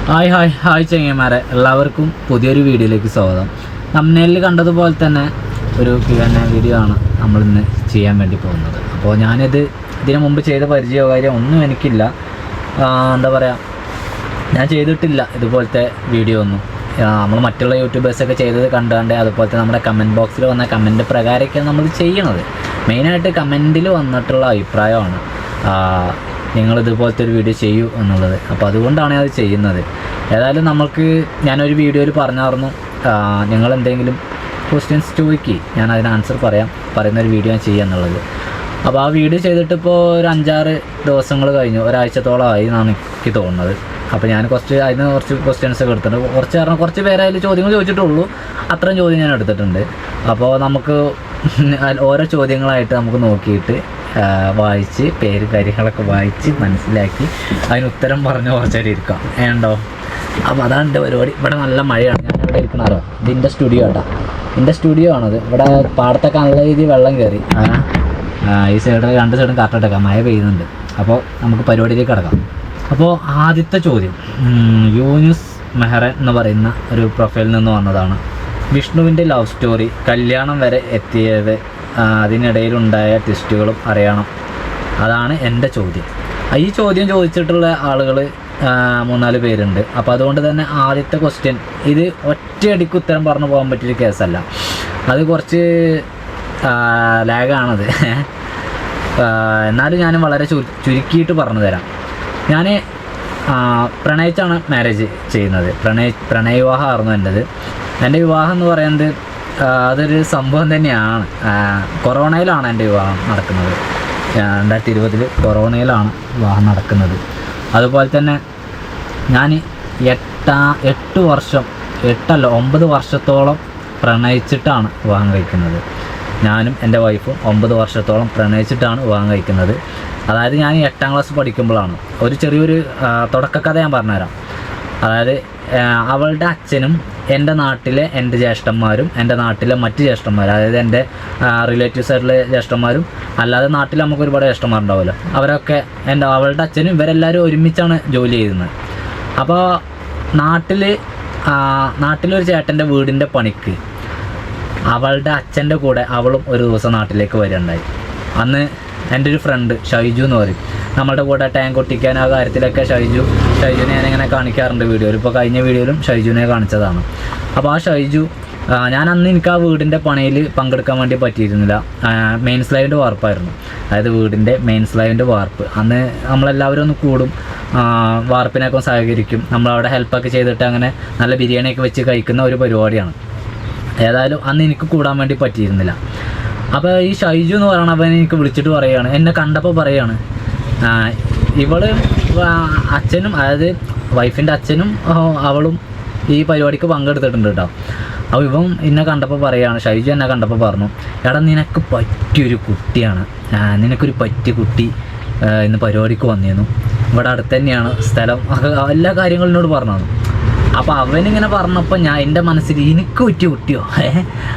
Hi ചങ്ങന്മാരെ, എല്ലാവർക്കും പുതിയൊരു വീഡിയോയിലേക്ക് സ്വാഗതം. തംബ്നെയിലിൽ കണ്ടതുപോലെ തന്നെ ഒരു Q&A വീഡിയോ ആണ് നമ്മളിന്ന് ചെയ്യാൻ വേണ്ടി പോകുന്നത്. അപ്പോൾ ഇതിനു മുമ്പ് ചെയ്ത പരിചയമോ കാര്യം ഒന്നും എനിക്കില്ല. എന്താ പറയുക, ഞാൻ ചെയ്തിട്ടില്ല ഇതുപോലത്തെ വീഡിയോ ഒന്നും. നമ്മൾ മറ്റുള്ള യൂട്യൂബേഴ്സൊക്കെ ചെയ്തത് കണ്ടുകൊണ്ട് അതുപോലത്തെ നമ്മുടെ കമൻറ്റ് ബോക്സിൽ വന്ന കമൻറ്റ് പ്രകാരമൊക്കെയാണ് നമ്മൾ ചെയ്യണത്. മെയിനായിട്ട് കമൻറ്റിൽ വന്നിട്ടുള്ള അഭിപ്രായമാണ് നിങ്ങളിതുപോലത്തെ ഒരു വീഡിയോ ചെയ്യൂ എന്നുള്ളത്. അപ്പോൾ അതുകൊണ്ടാണ് അത് ചെയ്യുന്നത്. ഏതായാലും ഞാനൊരു വീഡിയോയിൽ പറഞ്ഞായിരുന്നു, നിങ്ങളെന്തെങ്കിലും ക്വസ്റ്റ്യൻസ് ചോദിക്കുക, ഞാൻ അതിന് ആൻസർ പറയുന്നൊരു വീഡിയോ ഞാൻ ചെയ്യുക എന്നുള്ളത്. അപ്പോൾ ആ വീഡിയോ ചെയ്തിട്ടിപ്പോൾ ഒരു 5-6 ദിവസങ്ങൾ കഴിഞ്ഞു, ഒരാഴ്ചത്തോളമായി എന്നാണ് എനിക്ക് തോന്നുന്നത്. അപ്പോൾ ഞാൻ അതിന് കുറച്ച് ക്വസ്റ്റ്യൻസൊക്കെ എടുത്തിട്ടുണ്ട്. കുറച്ച് പേരെ അതിൽ ചോദ്യങ്ങൾ ചോദിച്ചിട്ടുള്ളൂ, അത്രയും ചോദ്യം ഞാൻ എടുത്തിട്ടുണ്ട്. അപ്പോൾ നമുക്ക് ഓരോ ചോദ്യങ്ങളായിട്ട് നമുക്ക് നോക്കിയിട്ട് വായിച്ച് കാര്യങ്ങളൊക്കെ വായിച്ച് മനസ്സിലാക്കി അതിന് ഉത്തരം പറഞ്ഞ് കുറച്ചേരം ഇരിക്കാം വേണ്ടോ. അപ്പോൾ അതാണ് എൻ്റെ പരിപാടി. ഇവിടെ നല്ല മഴയാണ്. ഞാൻ ഇവിടെ ഇരിക്കണോ, ഇതിൻ്റെ സ്റ്റുഡിയോ ആട്ടോ, ഇതിൻ്റെ സ്റ്റുഡിയോ ആണത്. ഇവിടെ പാടത്തൊക്കെ നല്ല രീതിയിൽ വെള്ളം കയറി. ഈ സൈഡിൽ 2 സൈഡും കറക്റ്റായിട്ടേക്കാം, മഴ പെയ്യുന്നുണ്ട്. അപ്പോൾ നമുക്ക് പരിപാടിയിലേക്ക് കിടക്കാം. അപ്പോൾ ആദ്യത്തെ ചോദ്യം യൂനുസ് മെഹ്റൻ എന്ന് പറയുന്ന ഒരു പ്രൊഫൈലിൽ നിന്ന് വന്നതാണ്. വിഷ്ണുവിൻ്റെ ലവ് സ്റ്റോറി, കല്യാണം വരെ എത്തിയത്, അതിനിടയിലുണ്ടായ ട്വിസ്റ്റുകളും അറിയണം. അതാണ് എൻ്റെ ചോദ്യം. ഈ ചോദ്യം ചോദിച്ചിട്ടുള്ള ആളുകൾ 3-4 പേരുണ്ട്. അപ്പോൾ അതുകൊണ്ട് തന്നെ ആദ്യത്തെ ക്വസ്റ്റ്യൻ ഇത് ഒറ്റയടിക്ക് ഉത്തരം പറഞ്ഞു പോകാൻ പറ്റിയൊരു കേസല്ല, അത് കുറച്ച് ലാഗാണത്. എന്നാലും ഞാൻ വളരെ ചുരുക്കിയിട്ട് പറഞ്ഞു തരാം. ഞാൻ പ്രണയിച്ചാണ് മാരേജ് ചെയ്യുന്നത്. പ്രണയ വിവാഹമായിരുന്നു എൻ്റെത്. എൻ്റെ വിവാഹം എന്ന് പറയുന്നത് അതൊരു സംഭവം തന്നെയാണ്. കൊറോണയിലാണ് എൻ്റെ വിവാഹം നടക്കുന്നത്. 2020 കൊറോണയിലാണ് വിവാഹം നടക്കുന്നത്. അതുപോലെ തന്നെ ഞാൻ 9 വർഷത്തോളം പ്രണയിച്ചിട്ടാണ് വിവാഹം കഴിക്കുന്നത്. ഞാനും എൻ്റെ വൈഫും 9 വർഷത്തോളം പ്രണയിച്ചിട്ടാണ് വിവാഹം കഴിക്കുന്നത്. അതായത് ഞാൻ 8ാം ക്ലാസ് പഠിക്കുമ്പോഴാണ്. ഒരു ചെറിയൊരു തുടക്കക്കഥ ഞാൻ പറഞ്ഞുതരാം. അതായത് അവളുടെ അച്ഛനും എൻ്റെ നാട്ടിലെ എൻ്റെ ജ്യേഷ്ഠന്മാരും എൻ്റെ നാട്ടിലെ മറ്റ് ജ്യേഷ്ഠന്മാരും, അതായത് എൻ്റെ റിലേറ്റീവ്സ് ആയിട്ടുള്ള ജ്യേഷ്ഠന്മാരും അല്ലാതെ നാട്ടിൽ നമുക്ക് ഒരുപാട് ജ്യേഷ്ഠന്മാരുണ്ടാവുമല്ലോ, അവരൊക്കെ അവളുടെ അച്ഛനും ഇവരെല്ലാവരും ഒരുമിച്ചാണ് ജോലി ചെയ്യുന്നത്. അപ്പോൾ നാട്ടിലൊരു ചേട്ടൻ്റെ വീടിൻ്റെ പണിക്ക് അവളുടെ അച്ഛൻ്റെ കൂടെ അവളും ഒരു ദിവസം നാട്ടിലേക്ക് വരികയുണ്ടായി. അന്ന് എൻ്റെ ഒരു ഫ്രണ്ട് ഷൈജു എന്ന് പറയും, നമ്മളുടെ കൂടെ ടാങ്ക് ഒട്ടിക്കാൻ ആ കാര്യത്തിലൊക്കെ ഷൈജുവിനെ ഞാനിങ്ങനെ കാണിക്കാറുണ്ട് വീഡിയോയിൽ. ഇപ്പോൾ കഴിഞ്ഞ വീഡിയോയിലും ഷൈജുവിനെ കാണിച്ചതാണ്. അപ്പോൾ ആ ഷൈജു എനിക്ക് ആ വീടിൻ്റെ പണിയിൽ പങ്കെടുക്കാൻ വേണ്ടി പറ്റിയിരുന്നില്ല. മെയിൻ സ്ലൈവിൻ്റെ വാർപ്പായിരുന്നു, അതായത് വീടിൻ്റെ മെയിൻ സ്ലൈവിൻ്റെ വാർപ്പ്. അന്ന് നമ്മളെല്ലാവരും ഒന്ന് കൂടും, വാർപ്പിനൊക്കെ സഹകരിക്കും, നമ്മളവിടെ ഹെൽപ്പൊക്കെ ചെയ്തിട്ട് അങ്ങനെ നല്ല ബിരിയാണിയൊക്കെ വെച്ച് കഴിക്കുന്ന ഒരു പരിപാടിയാണ്. ഏതായാലും അന്ന് എനിക്ക് കൂടാൻ വേണ്ടി പറ്റിയിരുന്നില്ല. അപ്പോൾ ഈ ഷൈജു എന്ന് പറയുന്ന അവൻ എനിക്ക് വിളിച്ചിട്ട് പറയുകയാണ്, എന്നെ കണ്ടപ്പോൾ പറയുകയാണ്, ഇവള് അച്ഛനും, അതായത് വൈഫിൻ്റെ അച്ഛനും അവളും ഈ പരിപാടിക്ക് പങ്കെടുത്തിട്ടുണ്ട് കേട്ടോ. അപ്പോൾ ഇവൻ എന്നെ കണ്ടപ്പോൾ പറയുകയാണ്, ഷൈജു എന്നെ കണ്ടപ്പോൾ പറഞ്ഞു, എടാ നിനക്ക് പറ്റിയൊരു കുട്ടിയാണ്, നിനക്കൊരു പറ്റിയ കുട്ടി ഇന്ന് പരിപാടിക്ക് വന്നിരുന്നു, ഇവിടെ അടുത്ത് തന്നെയാണ് സ്ഥലം, എല്ലാ കാര്യങ്ങളും എന്നോട് പറഞ്ഞു. അപ്പോൾ അവനിങ്ങനെ പറഞ്ഞപ്പോൾ എൻ്റെ മനസ്സിൽ എനിക്ക് പറ്റിയ കുട്ടിയോ,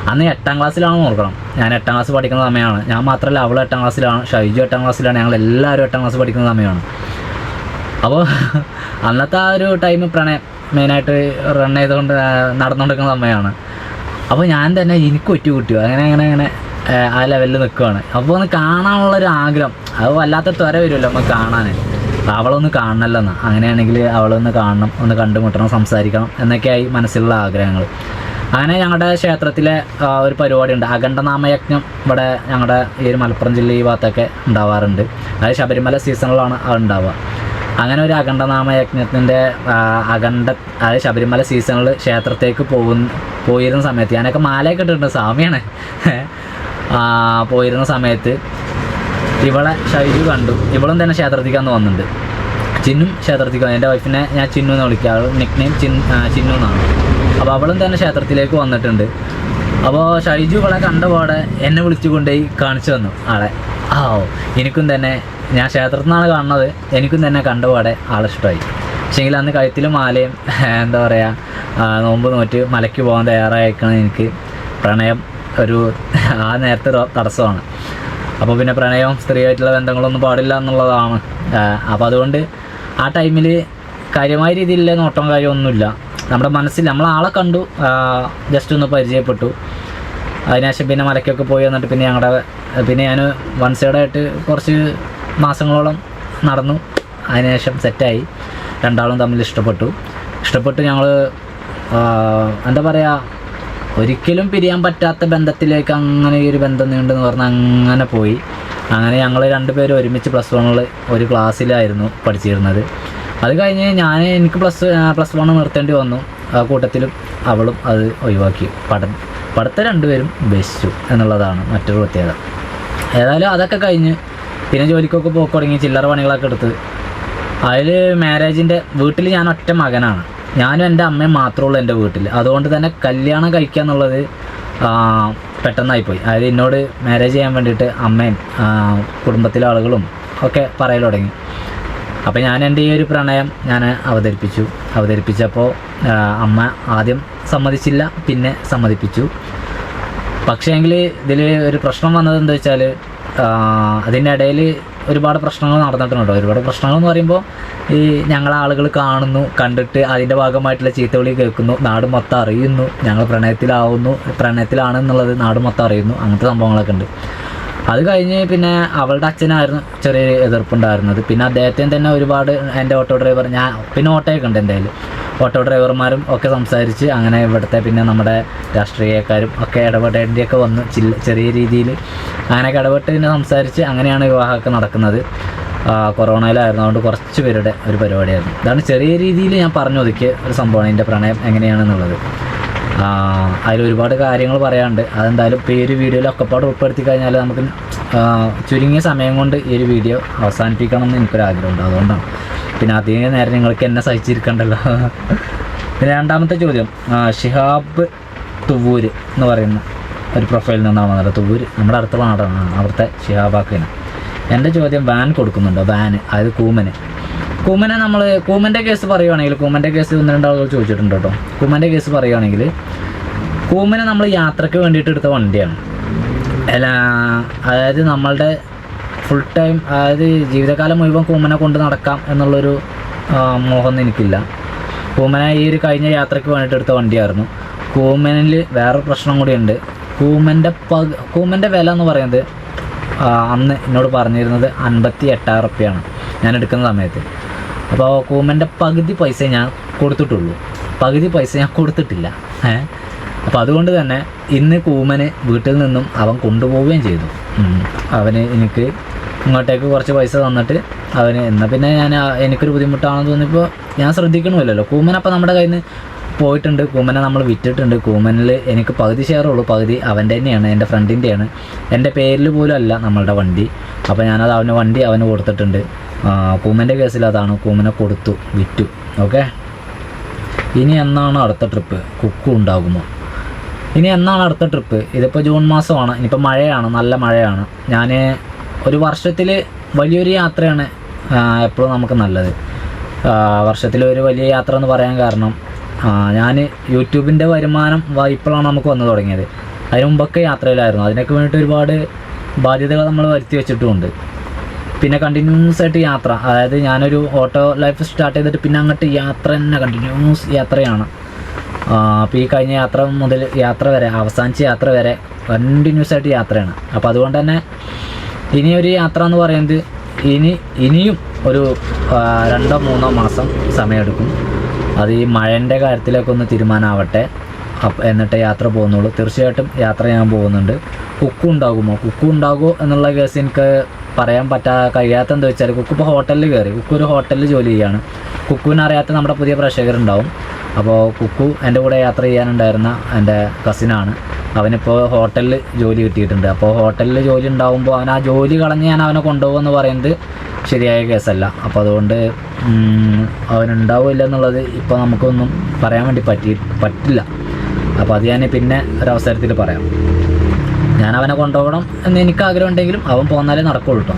അന്ന് 8ാം ക്ലാസ്സിലാണെന്ന് ഓർക്കണം. ഞാൻ 8ാം ക്ലാസ് പഠിക്കുന്ന സമയമാണ്. ഞാൻ മാത്രമല്ല, അവൾ 8ാം ക്ലാസ്സിലാണ്, ഷൈജു 8ാം ക്ലാസ്സിലാണ്, ഞങ്ങളെല്ലാവരും 8ാം ക്ലാസ് പഠിക്കുന്ന സമയമാണ്. അപ്പോൾ അന്നത്തെ ആ ഒരു ടൈം പ്രണയം മെയിനായിട്ട് നടന്നുകൊണ്ടിരിക്കുന്ന സമയമാണ്. അപ്പോൾ ഞാൻ തന്നെ എനിക്ക് പറ്റിയ കുട്ടിയോ അങ്ങനെ ആ ലെവലിൽ നിൽക്കുകയാണ്. അപ്പോൾ ഒന്ന് കാണാനുള്ളൊരു ആഗ്രഹം, അത് വല്ലാത്ത ത്വര വരുമല്ലോ നമുക്ക് കാണാൻ. അവളൊന്ന് കാണണമല്ലോ എന്നാ, അങ്ങനെയാണെങ്കിൽ അവളൊന്ന് കാണണം, ഒന്ന് കണ്ടുമുട്ടണം, സംസാരിക്കണം എന്നൊക്കെയായി മനസ്സിലുള്ള ആഗ്രഹങ്ങൾ. അങ്ങനെ ഞങ്ങളുടെ ക്ഷേത്രത്തിലെ ഒരു പരിപാടിയുണ്ട്, അഖണ്ഡനാമയജ്ഞം. ഇവിടെ ഞങ്ങളുടെ ഈ ഒരു മലപ്പുറം ജില്ല ഈ ഭാഗത്തൊക്കെ ഉണ്ടാവാറുണ്ട്. അതായത് ശബരിമല സീസണിലാണ് അത് ഉണ്ടാവുക. അങ്ങനെ ഒരു അഖണ്ഡനാമയജ്ഞത്തിൻ്റെ അതായത് ശബരിമല സീസണിൽ ക്ഷേത്രത്തേക്ക് പോയിരുന്ന സമയത്ത് ഞാനൊക്കെ മാലയൊക്കെ ഇട്ടിട്ടുണ്ട്, സ്വാമിയാണ്. പോയിരുന്ന സമയത്ത് ഇവളെ ഷൈജു കണ്ടു. ഇവളും തന്നെ ക്ഷേത്രത്തിലേക്ക് വന്നിട്ടുണ്ട്. ചിന്നും ക്ഷേത്രത്തിലേക്ക്, എൻ്റെ വൈഫിനെ ഞാൻ ചിന്നു എന്ന് വിളിക്കുക, അവൾ നിക് നെയിം ചിന്നു എന്നാണ്. അപ്പോൾ അവളും തന്നെ ക്ഷേത്രത്തിലേക്ക് വന്നിട്ടുണ്ട്. അപ്പോൾ ഷൈജു ഇവളെ കണ്ടപാടെ എന്നെ വിളിച്ചു കൊണ്ടുപോയി കാണിച്ചു തന്നു ആളെ. എനിക്കും തന്നെ, ഞാൻ ക്ഷേത്രത്തിൽ നിന്നാണ് കാണുന്നത്, എനിക്കും തന്നെ കണ്ടപാടെ ആളിഷ്ടമായി. പക്ഷേങ്കിൽ അന്ന് കഴുത്തിലും മാലയും എന്താ പറയുക നോമ്പ് നോറ്റ് മലയ്ക്ക് പോകാൻ തയ്യാറായിരിക്കണം. എനിക്ക് പ്രണയം ആ നേരത്തെ തടസ്സമാണ്. അപ്പോൾ പിന്നെ പ്രണയവും സ്ത്രീയായിട്ടുള്ള ബന്ധങ്ങളൊന്നും പാടില്ല എന്നുള്ളതാണ്. അപ്പോൾ അതുകൊണ്ട് ആ ടൈമിൽ കാര്യമായ രീതിയിലുള്ള നോട്ടം കാര്യമൊന്നുമില്ല. നമ്മുടെ മനസ്സിൽ നമ്മളാളെ കണ്ടു, ജസ്റ്റ് ഒന്ന് പരിചയപ്പെട്ടു. അതിനുശേഷം പിന്നെ മലയ്ക്കൊക്കെ പോയി വന്നിട്ട് പിന്നെ ഞാൻ വൺ സൈഡായിട്ട് കുറച്ച് മാസങ്ങളോളം നടന്നു. അതിനുശേഷം സെറ്റായി, രണ്ടാളും തമ്മിൽ ഇഷ്ടപ്പെട്ടു. ഞങ്ങൾ എന്താ പറയുക, ഒരിക്കലും പിരിയാൻ പറ്റാത്ത ബന്ധത്തിലേക്ക് അങ്ങനെ ഈ ഒരു ബന്ധം നീണ്ടെന്ന് പറഞ്ഞാൽ അങ്ങനെ പോയി. അങ്ങനെ ഞങ്ങൾ രണ്ടുപേരും ഒരുമിച്ച് +1 ഒരു ക്ലാസ്സിലായിരുന്നു പഠിച്ചിരുന്നത്. അത് കഴിഞ്ഞ് എനിക്ക് +1 നിർത്തേണ്ടി വന്നു. ആ കൂട്ടത്തിലും അവളും അത് ഒഴിവാക്കി. പഠിത്തം രണ്ടുപേരും ഉപേക്ഷിച്ചു എന്നുള്ളതാണ് മറ്റൊരു പ്രത്യേകത. ഏതായാലും അതൊക്കെ കഴിഞ്ഞ് പിന്നെ ജോലിക്കൊക്കെ പോക്ക് തുടങ്ങി, ചില്ലറ പണികളൊക്കെ എടുത്ത്. അതിൽ മാരേജിൻ്റെ വീട്ടിൽ ഞാൻ ഒറ്റ മകനാണ്, ഞാനും എൻ്റെ അമ്മയും മാത്രമേ ഉള്ളൂ എൻ്റെ വീട്ടിൽ. അതുകൊണ്ട് തന്നെ കല്യാണം കഴിക്കുക എന്നുള്ളത് പെട്ടെന്നായിപ്പോയി. അതായത് എന്നോട് മാരേജ് ചെയ്യാൻ വേണ്ടിയിട്ട് അമ്മയും കുടുംബത്തിലെ ആളുകളും ഒക്കെ പറയൽ തുടങ്ങി. അപ്പോൾ ഞാൻ എൻ്റെ ഈ ഒരു പ്രണയം ഞാൻ അവതരിപ്പിച്ചപ്പോൾ അമ്മ ആദ്യം സമ്മതിച്ചില്ല, പിന്നെ സമ്മതിപ്പിച്ചു. പക്ഷേ എങ്കിൽ ഇതിൽ ഒരു പ്രശ്നം വന്നത് എന്താ വെച്ചാൽ, അതിൻ്റെ ഇടയിൽ ഒരുപാട് പ്രശ്നങ്ങൾ നടന്നിട്ടുണ്ട്. ഒരുപാട് പ്രശ്നങ്ങൾ എന്ന് പറയുമ്പോൾ ഈ ഞങ്ങളാളുകൾ കണ്ടിട്ട് അതിൻ്റെ ഭാഗമായിട്ടുള്ള ചീത്തവിളി കേൾക്കുന്നു, നാട് മൊത്തം അറിയുന്നു, ഞങ്ങൾ പ്രണയത്തിലാണെന്നുള്ളത് നാട് മൊത്തം അറിയുന്നു. അങ്ങനത്തെ സംഭവങ്ങളൊക്കെ ഉണ്ട്. അത് കഴിഞ്ഞ് പിന്നെ അവളുടെ അച്ഛനായിരുന്നു ചെറിയ എതിർപ്പുണ്ടായിരുന്നത്. പിന്നെ അദ്ദേഹത്തിന് തന്നെ ഒരുപാട് എൻ്റെ ഓട്ടോ ഡ്രൈവർ, പിന്നെ ഓട്ടോയൊക്കെ ഉണ്ട് എൻ്റെ കയ്യിൽ, ഓട്ടോ ഡ്രൈവർമാരും ഒക്കെ സംസാരിച്ച് അങ്ങനെ ഇവിടുത്തെ പിന്നെ നമ്മുടെ രാഷ്ട്രീയക്കാരും ഒക്കെ ഇടപെടേണ്ടിയൊക്കെ വന്നു. ചെറിയ രീതിയിൽ അങ്ങനെയൊക്കെ ഇടപെട്ട് പിന്നെ സംസാരിച്ച് അങ്ങനെയാണ് വിവാഹമൊക്കെ നടക്കുന്നത്. കൊറോണയിലായിരുന്നു, അതുകൊണ്ട് കുറച്ച് പേരുടെ ഒരു പരിപാടിയായിരുന്നു. ഇതാണ് ചെറിയ രീതിയിൽ ഞാൻ പറഞ്ഞു ഒതുക്കിയ ഒരു സംഭവമാണ് എൻ്റെ പ്രണയം എങ്ങനെയാണെന്നുള്ളത്. അതിലൊരുപാട് കാര്യങ്ങൾ പറയാനുണ്ട്. അതെന്തായാലും ഇപ്പോൾ ഈ ഒരു വീഡിയോയിൽ ഒക്കെപ്പാട് ഉൾപ്പെടുത്തി കഴിഞ്ഞാൽ നമുക്ക് ചുരുങ്ങിയ സമയം കൊണ്ട് ഈ ഒരു വീഡിയോ അവസാനിപ്പിക്കണം എന്ന് എനിക്കൊരാഗ്രഹമുണ്ട്. അതുകൊണ്ടാണ്. പിന്നെ അധികം നേരം നിങ്ങൾക്ക് എന്നെ സഹിച്ചിരിക്കണ്ടല്ലോ. പിന്നെ രണ്ടാമത്തെ ചോദ്യം, ഷിഹാബ് തുവൂര് എന്ന് പറയുന്ന ഒരു പ്രൊഫൈലിൽ നിന്നാണ് വന്നത്. തുവൂര് നമ്മുടെ അടുത്തുള്ള നാടാണ്, അവിടുത്തെ ഷിഹാബാക്കിന്. എൻ്റെ ചോദ്യം, വാൻ കൊടുക്കുന്നുണ്ടോ? വാന്, അതായത് കൂമനെ നമ്മൾ കൂമൻ്റെ കേസ് പറയുകയാണെങ്കിൽ, കൂമൻ്റെ കേസ് 1-2 ആളുകൾ ചോദിച്ചിട്ടുണ്ട് കേട്ടോ. കൂമൻ്റെ കേസ് പറയുകയാണെങ്കിൽ, കൂമനെ നമ്മൾ യാത്രയ്ക്ക് വേണ്ടിയിട്ട് എടുത്ത വണ്ടിയാണ്. അതായത് നമ്മളുടെ ഫുൾ ടൈം, അതായത് ജീവിതകാലം മുഴുവൻ കൂമനെ കൊണ്ട് നടക്കാം എന്നുള്ളൊരു മോഹമൊന്നും എനിക്കില്ല. കൂമനെ ഈ ഒരു കഴിഞ്ഞ യാത്രയ്ക്ക് വേണ്ടിയിട്ട് എടുത്ത വണ്ടിയായിരുന്നു. കൂമനിൽ വേറെ പ്രശ്നം കൂടിയുണ്ട്. കൂമൻ്റെ വില എന്ന് പറയുന്നത് അന്ന് എന്നോട് പറഞ്ഞിരുന്നത് 58,000 റുപ്യാണ് ഞാൻ എടുക്കുന്ന സമയത്ത്. അപ്പോൾ കൂമൻ്റെ പകുതി പൈസ ഞാൻ കൊടുത്തിട്ടുള്ളൂ, പകുതി പൈസ ഞാൻ കൊടുത്തിട്ടില്ല. അപ്പോൾ അതുകൊണ്ട് തന്നെ ഇന്ന് കൂമന് വീട്ടിൽ നിന്നും അവൻ കൊണ്ടുപോവുകയും ചെയ്തു. അവന് എനിക്ക് ഇങ്ങോട്ടേക്ക് കുറച്ച് പൈസ തന്നിട്ട് അവന് എന്നാൽ പിന്നെ എനിക്കൊരു ബുദ്ധിമുട്ടാണെന്ന് തോന്നിയപ്പോൾ ഞാൻ ശ്രദ്ധിക്കണമല്ലോ. കൂമൻ അപ്പോൾ നമ്മുടെ കയ്യിൽ നിന്ന് പോയിട്ടുണ്ട്. കൂമനെ നമ്മൾ വിറ്റിട്ടുണ്ട്. കൂമനിൽ എനിക്ക് പകുതി ഷെയറുള്ളൂ, പകുതി അവൻ്റെ തന്നെയാണ്, എൻ്റെ ഫ്രണ്ടിൻ്റെയാണ്. എൻ്റെ പേരിൽ പോലും അല്ല നമ്മളുടെ വണ്ടി. അപ്പോൾ ഞാനത് വണ്ടി അവന് കൊടുത്തിട്ടുണ്ട്. കൂമൻ്റെ കേസിൽ അതാണ്, കൂമനെ വിറ്റു. ഓക്കെ. ഇനി എന്നാണ് അടുത്ത ട്രിപ്പ്? കുക്കു ഉണ്ടാകുമോ? ഇനി എന്നാണ് അടുത്ത ട്രിപ്പ്? ഇതിപ്പോൾ ജൂൺ മാസമാണ്, ഇനിയിപ്പോൾ മഴയാണ്, നല്ല മഴയാണ്. ഞാൻ ഒരു വർഷത്തിൽ വലിയൊരു യാത്രയാണ് എപ്പോഴും നമുക്ക് നല്ലത്. വർഷത്തിൽ ഒരു വലിയ യാത്ര എന്ന് പറയാൻ കാരണം, ഞാൻ യൂട്യൂബിൻ്റെ വരുമാനം ഇപ്പോഴാണ് നമുക്ക് വന്നു തുടങ്ങിയത്. അതിന് മുമ്പൊക്കെ യാത്രയിലായിരുന്നു. അതിനൊക്കെ വേണ്ടിയിട്ട് ഒരുപാട് ബാധ്യതകൾ നമ്മൾ വരുത്തി വെച്ചിട്ടുമുണ്ട്. പിന്നെ കണ്ടിന്യൂസ് ആയിട്ട് യാത്ര, അതായത് ഞാനൊരു ഓട്ടോ ലൈഫ് സ്റ്റാർട്ട് ചെയ്തിട്ട് പിന്നെ അങ്ങോട്ട് യാത്ര തന്നെ, കണ്ടിന്യൂസ് യാത്രയാണ്. അപ്പോൾ ഈ കഴിഞ്ഞ യാത്ര മുതൽ യാത്ര വരെ, അവസാനിച്ച യാത്ര വരെ കണ്ടിന്യൂസ് ആയിട്ട് യാത്രയാണ്. അപ്പോൾ അതുകൊണ്ട് തന്നെ ഇനിയൊരു യാത്ര എന്ന് പറയുന്നത് ഇനിയും ഒരു 2-3 മാസം സമയമെടുക്കും. അത് ഈ മഴേൻ്റെ കാര്യത്തിലേക്കൊന്ന് തീരുമാനമാവട്ടെ, എന്നിട്ട് യാത്ര പോകുന്നുള്ളൂ. തീർച്ചയായിട്ടും യാത്ര ഞാൻ പോകുന്നുണ്ട്. കുക്കു ഉണ്ടാകുമോ എന്നുള്ള കേസ് എനിക്ക് പറയാൻ കഴിയാത്തെന്താ വെച്ചാൽ, കുക്കു ഇപ്പോൾ ഹോട്ടലിൽ കയറി. കുക്കു ഒരു ഹോട്ടലിൽ ജോലി ചെയ്യുകയാണ്. കുക്കുവിനെ അറിയാത്ത നമ്മുടെ പുതിയ പ്രേക്ഷകരുണ്ടാവും. അപ്പോൾ കുക്കു എൻ്റെ കൂടെ യാത്ര ചെയ്യാനുണ്ടായിരുന്ന എൻ്റെ കസിനാണ്. അവനിപ്പോൾ ഹോട്ടലിൽ ജോലി കിട്ടിയിട്ടുണ്ട്. അപ്പോൾ ഹോട്ടലിൽ ജോലി ഉണ്ടാകുമ്പോൾ അവൻ ആ ജോലി കളഞ്ഞ് ഞാൻ അവനെ കൊണ്ടുപോകുമെന്ന് പറയുന്നത് ശരിയായ കേസല്ല. അപ്പോൾ അതുകൊണ്ട് അവനുണ്ടാവില്ല എന്നുള്ളത് ഇപ്പോൾ നമുക്കൊന്നും പറയാൻ വേണ്ടി പറ്റില്ല. അപ്പോൾ അത് ഞാൻ പിന്നെ ഒരവസരത്തിൽ പറയാം. ഞാൻ അവനെ കൊണ്ടുപോകണം എന്ന് എനിക്ക് ആഗ്രഹം ഉണ്ടെങ്കിലും അവൻ പോന്നാലേ നടക്കുള്ളൂ കേട്ടോ.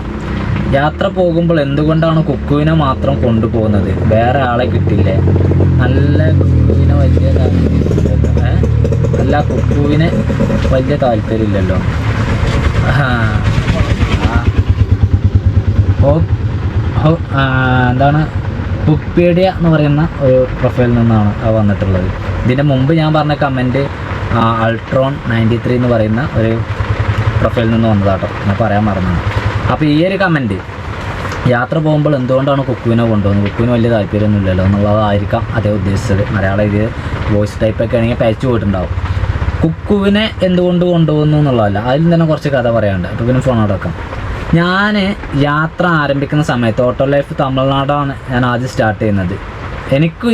യാത്ര പോകുമ്പോൾ എന്തുകൊണ്ടാണ് കുക്കുവിനെ മാത്രം കൊണ്ടുപോകുന്നത്? വേറെ ആളെ കിട്ടില്ലേ? നല്ല കുക്കുവിനെ വലിയ താല്പര്യമില്ലല്ലോ. എന്താണ് ബുക്ക്പീഡിയ എന്ന് പറയുന്ന ഒരു പ്രൊഫൈലിൽ നിന്നാണ് അത് വന്നിട്ടുള്ളത്. ഇതിൻ്റെ മുമ്പ് ഞാൻ പറഞ്ഞ കമൻറ്റ് അൾട്രോൺ 93 എന്ന് പറയുന്ന ഒരു പ്രൊഫൈലിൽ നിന്ന് വന്നതാട്ടോ, ഞാൻ പറയാൻ മറന്നാണ്. അപ്പോൾ ഈ ഒരു കമൻറ്റ് യാത്ര പോകുമ്പോൾ എന്തുകൊണ്ടാണ് കുക്കുവിനെ കൊണ്ടുപോകുന്നത്, കുക്കുവിന് വലിയ താല്പര്യമൊന്നുമില്ലല്ലോ എന്നുള്ളതായിരിക്കാം അതേ ഉദ്ദേശിച്ചത്. മലയാളം ഇത് വോയിസ് ടൈപ്പൊക്കെ ആണെങ്കിൽ പയച്ചു പോയിട്ടുണ്ടാവും. കുക്കുവിനെ എന്തുകൊണ്ട് കൊണ്ടുപോകുന്നു എന്നുള്ളതല്ല, അതിൽ തന്നെ കുറച്ച് കഥ പറയാനുണ്ട്. അപ്പോൾ പിന്നെ ഫോൺ അടക്കാം. ഞാൻ യാത്ര ആരംഭിക്കുന്ന സമയത്ത് ഓട്ടോ ലൈഫ് തമിഴ്നാടാണ് ഞാൻ ആദ്യം സ്റ്റാർട്ട് ചെയ്യുന്നത്. എനിക്ക്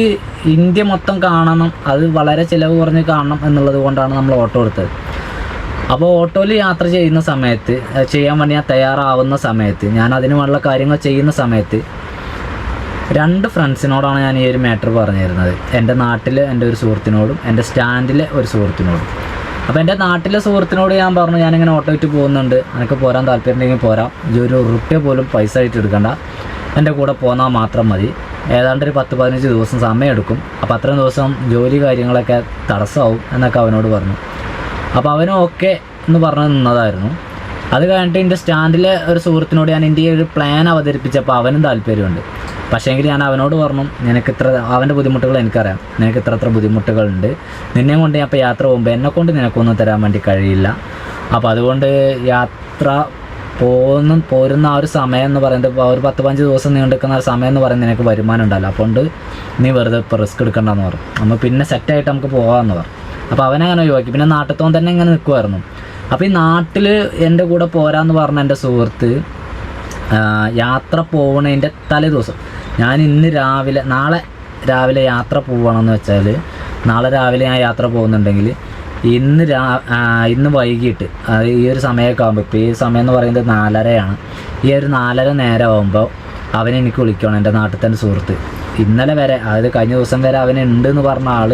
ഇന്ത്യ മൊത്തം കാണണം, അത് വളരെ ചിലവ് കുറഞ്ഞ് കാണണം എന്നുള്ളത് കൊണ്ടാണ് നമ്മൾ ഓട്ടോ എടുത്തത്. അപ്പോൾ ഓട്ടോയിൽ യാത്ര ചെയ്യുന്ന സമയത്ത്, ചെയ്യാൻ വേണ്ടി ഞാൻ തയ്യാറാവുന്ന സമയത്ത്, ഞാൻ അതിന് വേണ്ട കാര്യങ്ങൾ ചെയ്യുന്ന സമയത്ത് 2 ഫ്രണ്ട്സിനോടാണ് ഞാൻ ഈ ഒരു മാറ്റർ പറഞ്ഞിരുന്നത്. എൻ്റെ നാട്ടിലെ എൻ്റെ ഒരു സുഹൃത്തിനോടും എൻ്റെ സ്റ്റാൻഡിലെ ഒരു സുഹൃത്തിനോടും. അപ്പോൾ എൻ്റെ നാട്ടിലെ സുഹൃത്തിനോട് ഞാൻ പറഞ്ഞു, ഞാനിങ്ങനെ ഓട്ടോ ഇട്ട് പോകുന്നുണ്ട്, എനിക്ക് പോരാൻ താല്പര്യമുണ്ടെങ്കിൽ പോരാം, ഈ ഒരു റുപ്യ പോലും പൈസ ആയിട്ട് എടുക്കണ്ട, എൻ്റെ കൂടെ പോന്നാൽ മാത്രം മതി, ഏതാണ്ട് ഒരു 10-15 ദിവസം സമയം എടുക്കും, അപ്പോൾ അത്രയും ദിവസം ജോലി കാര്യങ്ങളൊക്കെ തടസ്സമാവും എന്നൊക്കെ അവനോട് പറഞ്ഞു. അപ്പോൾ അവനും ഓക്കെ എന്ന് പറഞ്ഞ് നിന്നതായിരുന്നു. അത് കഴിഞ്ഞിട്ട് എൻ്റെ സ്റ്റാൻഡിലെ ഒരു സുഹൃത്തിനോട് ഞാൻ എൻ്റെ ഒരു പ്ലാൻ അവതരിപ്പിച്ചപ്പോൾ അവനും താല്പര്യമുണ്ട്. പക്ഷേങ്കിൽ ഞാൻ അവനോട് പറഞ്ഞു, അവൻ്റെ ബുദ്ധിമുട്ടുകൾ എനിക്കറിയാം, നിനക്ക് ഇത്ര ബുദ്ധിമുട്ടുകളുണ്ട്, നിന്നെ കൊണ്ട് ഞാൻ ഇപ്പോൾ യാത്ര പോകുമ്പോൾ എന്നെക്കൊണ്ട് നിനക്കൊന്നും തരാൻ വേണ്ടി കഴിയില്ല. അപ്പോൾ അതുകൊണ്ട് യാത്ര പോരുന്ന ആ ഒരു സമയം എന്ന് പറയുന്നത്, ഒരു 10-15 ദിവസം നീണ്ടുക്കുന്ന ആ സമയം എന്ന് പറയുന്നത് നിനക്ക് വരുമാനം ഉണ്ടല്ലോ, അതുകൊണ്ട് നീ വെറുതെ ഇപ്പോൾ റിസ്ക് എടുക്കണ്ടെന്ന് പറഞ്ഞു. നമ്മൾ പിന്നെ സെറ്റായിട്ട് നമുക്ക് പോകാമെന്ന് പറഞ്ഞു. അപ്പോൾ അവനങ്ങനെ ഒഴിവാക്കി. പിന്നെ നാട്ടിൽ തന്നെ ഇങ്ങനെ നിൽക്കുമായിരുന്നു. അപ്പോൾ ഈ നാട്ടിൽ എൻ്റെ കൂടെ പോരാന്ന് പറഞ്ഞ എൻ്റെ സുഹൃത്ത് യാത്ര പോകുന്നതിൻ്റെ തലേ ദിവസം, ഞാൻ നാളെ രാവിലെ യാത്ര പോവുകയാണെന്ന് വെച്ചാൽ, നാളെ രാവിലെ ഞാൻ യാത്ര പോകുന്നുണ്ടെങ്കിൽ ഇന്ന് വൈകിട്ട്, അത് ഈ ഒരു സമയമൊക്കെ ആകുമ്പോൾ, ഇപ്പോൾ ഈ സമയം എന്ന് പറയുന്നത് 4:30 ഈ ഒരു 4:30 നേരം ആകുമ്പോൾ അവനെനിക്ക് വിളിക്കണം, എൻ്റെ നാട്ടിൽ തന്നെ സുഹൃത്ത്. ഇന്നലെ വരെ, അതായത് കഴിഞ്ഞ ദിവസം വരെ അവനുണ്ട് എന്ന് പറഞ്ഞ ആൾ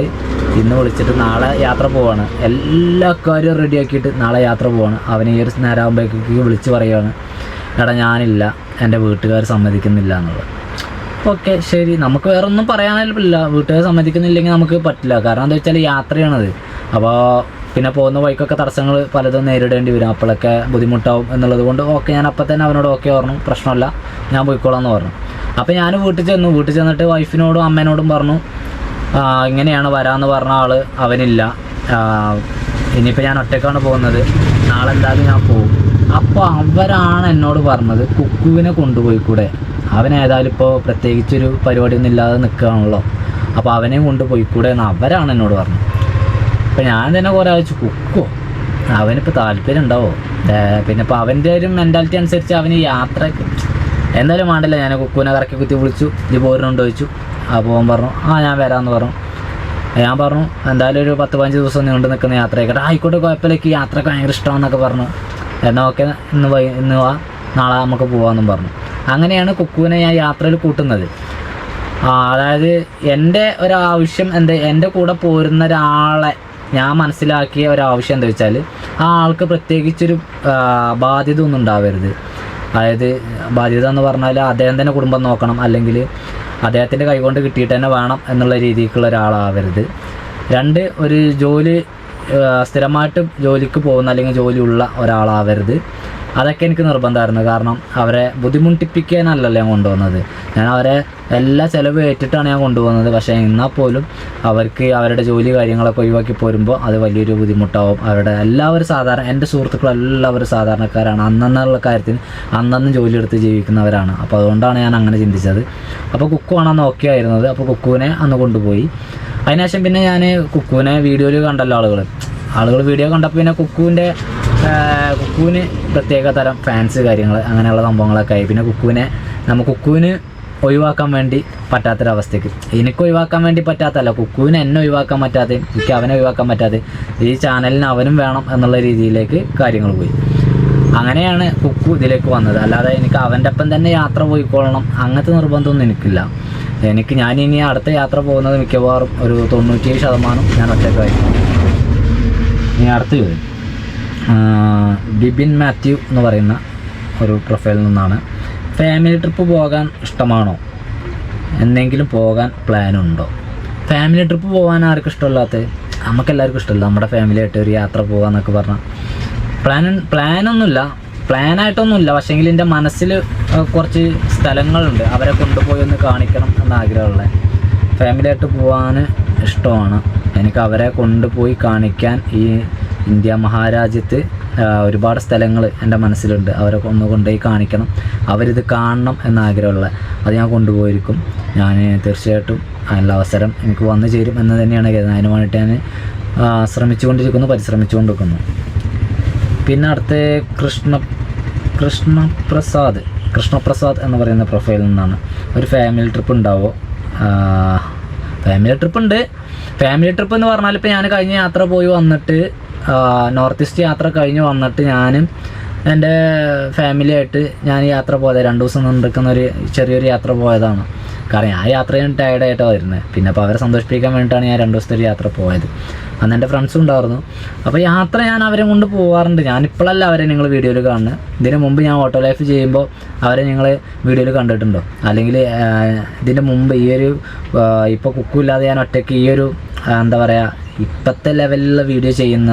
ഇന്ന് വിളിച്ചിട്ട് നാളെ യാത്ര പോവാണ്, എല്ലാ കാര്യവും റെഡിയാക്കിയിട്ട് നാളെ യാത്ര പോവാണ്. അവന് ഈ ഒരു നേരം ആകുമ്പോഴേക്ക് വിളിച്ച് പറയുകയാണ്, എടാ ഞാനില്ല, എൻ്റെ വീട്ടുകാർ സമ്മതിക്കുന്നില്ല എന്നുള്ളത്. ഓക്കെ ശരി, നമുക്ക് വേറെ ഒന്നും പറയാനില്ല, വീട്ടുകാർ സമ്മതിക്കുന്നില്ലെങ്കിൽ നമുക്ക് പറ്റില്ല. കാരണം എന്താ വെച്ചാൽ യാത്രയാണത്. അപ്പോൾ പിന്നെ പോകുന്ന വഴിക്കൊക്കെ തടസ്സങ്ങൾ പലതും നേരിടേണ്ടി വരും, അപ്പോഴൊക്കെ ബുദ്ധിമുട്ടാവും എന്നുള്ളത് കൊണ്ട് ഓക്കെ, ഞാൻ അപ്പം തന്നെ അവനോട് ഓക്കെ പറഞ്ഞു, പ്രശ്നമല്ല, ഞാൻ പോയിക്കോളാം എന്ന് പറഞ്ഞു. അപ്പോൾ ഞാൻ വീട്ടിൽ ചെന്നിട്ട് വൈഫിനോടും അമ്മേനോടും പറഞ്ഞു, ഇങ്ങനെയാണ് വരാമെന്ന് പറഞ്ഞ ആൾ അവനില്ല, ഇനിയിപ്പോൾ ഞാൻ ഒറ്റയ്ക്കാണ് പോകുന്നത്, നാളെ എന്തായാലും ഞാൻ പോകും. അപ്പോൾ അവരാണ് എന്നോട് പറഞ്ഞത്, കുക്കുവിനെ കൊണ്ടുപോയിക്കൂടെ, അവനേതായാലും ഇപ്പോൾ പ്രത്യേകിച്ചൊരു പരിപാടിയൊന്നും ഇല്ലാതെ നിൽക്കുകയാണല്ലോ, അപ്പോൾ അവനെ കൊണ്ടുപോയിക്കൂടെ എന്ന് അവരാണ് എന്നോട് പറഞ്ഞത്. അപ്പോൾ ഞാൻ തന്നെ കുറേ ആഴ്ച, കുക്കോ അവനിപ്പോൾ താല്പര്യം ഉണ്ടാവോ, പിന്നെ ഇപ്പോൾ അവൻ്റെ ഒരു മെൻറ്റാലിറ്റി അനുസരിച്ച് അവന് യാത്രയ്ക്ക് എന്തായാലും വേണ്ടില്ല. ഞാൻ കുക്കുവിനെ കറക്കി കുത്തി വിളിച്ചു, ഇത് പോരുന്നുണ്ടോ ചോദിച്ചു. അപ്പോൾ അവൻ പറഞ്ഞു ഞാൻ വരാമെന്ന് പറഞ്ഞു. ഞാൻ പറഞ്ഞു എന്തായാലും ഒരു 10-15 ദിവസം നീണ്ടു നിൽക്കുന്ന യാത്രയായിക്കട്ടെ, ആയിക്കോട്ടെ കുഴപ്പമില്ല, യാത്രയ്ക്ക് ഭയങ്കര ഇഷ്ടമാണെന്നൊക്കെ പറഞ്ഞു. എന്നാൽ ഓക്കെ, ഇന്ന് വാ, നാളെ നമുക്ക് പോകാമെന്നും പറഞ്ഞു. അങ്ങനെയാണ് കുക്കുവിനെ ഞാൻ യാത്രയിൽ കൂട്ടുന്നത്. അതായത് എൻ്റെ ഒരാവശ്യം എൻ്റെ കൂടെ പോരുന്ന ഒരാളെ ഞാൻ മനസ്സിലാക്കിയ ഒരാവശ്യം എന്താ വെച്ചാൽ, ആ ആൾക്ക് പ്രത്യേകിച്ചൊരു ബാധ്യത ഒന്നും ഉണ്ടാവരുത്. അതായത് ബാധ്യത എന്ന് പറഞ്ഞാൽ അദ്ദേഹം തന്നെ കുടുംബം നോക്കണം, അല്ലെങ്കിൽ അദ്ദേഹത്തിൻ്റെ കൈകൊണ്ട് കിട്ടിയിട്ട് തന്നെ വേണം എന്നുള്ള രീതിക്കുള്ള ഒരാളാവരുത്. 2, ഒരു ജോലി സ്ഥിരമായിട്ട് ജോലിക്ക് പോകുന്ന അല്ലെങ്കിൽ ജോലിയുള്ള ഒരാളാവരുത്. അതൊക്കെ എനിക്ക് നിർബന്ധമായിരുന്നു. കാരണം അവരെ ബുദ്ധിമുട്ടിപ്പിക്കാനല്ലല്ലോ ഞാൻ കൊണ്ടുവന്നത്, ഞാൻ അവരെ എല്ലാ ചിലവ് ഏറ്റിട്ടാണ് ഞാൻ കൊണ്ടുപോകുന്നത്. പക്ഷേ എന്നാൽ പോലും അവർക്ക് അവരുടെ ജോലി കാര്യങ്ങളൊക്കെ ഒഴിവാക്കി പോരുമ്പോൾ അത് വലിയൊരു ബുദ്ധിമുട്ടാവും. എല്ലാവരും എൻ്റെ സുഹൃത്തുക്കളെല്ലാവരും സാധാരണക്കാരാണ്, അന്നുള്ള കാര്യത്തിന് അന്നന്ന് ജോലി എടുത്ത് ജീവിക്കുന്നവരാണ്. അപ്പോൾ അതുകൊണ്ടാണ് ഞാൻ അങ്ങനെ ചിന്തിച്ചത്. അപ്പോൾ കുക്കു ആണെന്ന് ഓക്കെ ആയിരുന്നത്. അപ്പോൾ കുക്കുവിനെ അന്ന് കൊണ്ടുപോയി. അതിനുശേഷം പിന്നെ ഞാൻ കുക്കുവിനെ വീഡിയോയിൽ കണ്ടല്ലോ ആളുകൾ വീഡിയോ കണ്ടപ്പോൾ പിന്നെ കുക്കുവിന് പ്രത്യേക തരം ഫാൻസ് കാര്യങ്ങൾ അങ്ങനെയുള്ള സംഭവങ്ങളൊക്കെ ആയി. പിന്നെ കുക്കുവിന് ഒഴിവാക്കാൻ വേണ്ടി പറ്റാത്തൊരവസ്ഥയ്ക്ക്, എനിക്ക് ഒഴിവാക്കാൻ വേണ്ടി പറ്റാത്തല്ല, കുക്കുവിന് എന്നെ ഒഴിവാക്കാൻ പറ്റാതെ, എനിക്ക് അവനെ ഒഴിവാക്കാൻ പറ്റാതെ, ഈ ചാനലിന് അവനും വേണം എന്നുള്ള രീതിയിലേക്ക് കാര്യങ്ങൾ പോയി. അങ്ങനെയാണ് കുക്കു ഇതിലേക്ക് വന്നത്. അല്ലാതെ എനിക്ക് അവൻ്റെ ഒപ്പം തന്നെ യാത്ര പോയിക്കൊള്ളണം അങ്ങനത്തെ നിർബന്ധമൊന്നും എനിക്കില്ല. ഞാനിനി അടുത്ത യാത്ര പോകുന്നത് മിക്കവാറും ഒരു 97% ഞാൻ ഒറ്റയ്ക്കായിരിക്കും. ഇനി അടുത്ത് വരും ബിബിൻ മാത്യു എന്ന് പറയുന്ന ഒരു പ്രൊഫൈലിൽ നിന്നാണ്. ഫാമിലി ട്രിപ്പ് പോകാൻ ഇഷ്ടമാണോ, എന്തെങ്കിലും പോകാൻ പ്ലാനുണ്ടോ? ഫാമിലി ട്രിപ്പ് പോകാൻ ആർക്കും ഇഷ്ടമില്ലാത്തത്? നമുക്കെല്ലാവർക്കും ഇഷ്ടമല്ല നമ്മുടെ ഫാമിലിയായിട്ട് ഒരു യാത്ര പോകാമെന്നൊക്കെ പറഞ്ഞാൽ. പ്ലാനൊന്നുമില്ല, പ്ലാനായിട്ടൊന്നുമില്ല, പക്ഷേങ്കിൽ എൻ്റെ മനസ്സിൽ കുറച്ച് സ്ഥലങ്ങളുണ്ട്, അവരെ കൊണ്ടുപോയി ഒന്ന് കാണിക്കണം എന്ന ആഗ്രഹമുള്ള. ഫാമിലിയായിട്ട് പോകാൻ ഇഷ്ടമാണ് എനിക്ക്. അവരെ കൊണ്ടുപോയി കാണിക്കാൻ ഈ ഇന്ത്യ മഹാരാജ്യത്ത് ഒരുപാട് സ്ഥലങ്ങൾ എൻ്റെ മനസ്സിലുണ്ട്. അവരെ ഒന്ന് കൊണ്ടുപോയി കാണിക്കണം, അവരിത് കാണണം എന്ന ആഗ്രഹമുള്ള. അത് ഞാൻ കൊണ്ടുപോയിരിക്കും. ഞാൻ തീർച്ചയായിട്ടും അതിനുള്ള അവസരം എനിക്ക് വന്നു ചേരും എന്ന് തന്നെയാണ് കരുതുന്നത്. അതിന് വേണ്ടിയിട്ട് ഞാൻ പരിശ്രമിച്ചുകൊണ്ടിരിക്കുന്നു. പിന്നെ അടുത്ത കൃഷ്ണപ്രസാദ് എന്ന് പറയുന്ന പ്രൊഫൈലിൽ നിന്നാണ്. ഒരു ഫാമിലി ട്രിപ്പ് ഉണ്ടാവുമോ? ഫാമിലി ട്രിപ്പ് എന്ന് പറഞ്ഞാൽ ഇപ്പോൾ ഞാൻ കഴിഞ്ഞ യാത്ര പോയി വന്നിട്ട്, നോർത്ത് ഈസ്റ്റ് യാത്ര കഴിഞ്ഞ് വന്നിട്ട് ഞാനും എൻ്റെ ഫാമിലിയായിട്ട് ഞാൻ യാത്ര പോയത് 2 ദിവസം നിന്നിരിക്കുന്ന ചെറിയൊരു യാത്ര പോയതാണ്. കാരണം ആ യാത്ര ഞാൻ ടയർഡായിട്ടാണ് വരുന്നത്. പിന്നെ അപ്പോൾ അവരെ സന്തോഷിപ്പിക്കാൻ വേണ്ടിയിട്ടാണ് ഞാൻ 2 ദിവസത്തെ ഒരു യാത്ര പോയത്. അന്ന് എൻ്റെ ഫ്രണ്ട്സും ഉണ്ടായിരുന്നു. അപ്പോൾ യാത്ര ഞാൻ അവരെ കൊണ്ട് പോകാറുണ്ട്. ഞാനിപ്പോഴല്ല അവരെ നിങ്ങൾ വീഡിയോയിൽ കാണുന്നത്. ഇതിന് മുമ്പ് ഞാൻ ഓട്ടോ ലൈഫ് ചെയ്യുമ്പോൾ അവരെ നിങ്ങൾ വീഡിയോയിൽ കണ്ടിട്ടുണ്ടോ? അല്ലെങ്കിൽ ഇതിൻ്റെ മുമ്പ് ഇപ്പോൾ കുക്കുമില്ലാതെ ഞാൻ ഒറ്റയ്ക്ക് എന്താ പറയുക, ഇപ്പോഴത്തെ ലെവലിലുള്ള വീഡിയോ ചെയ്യുന്ന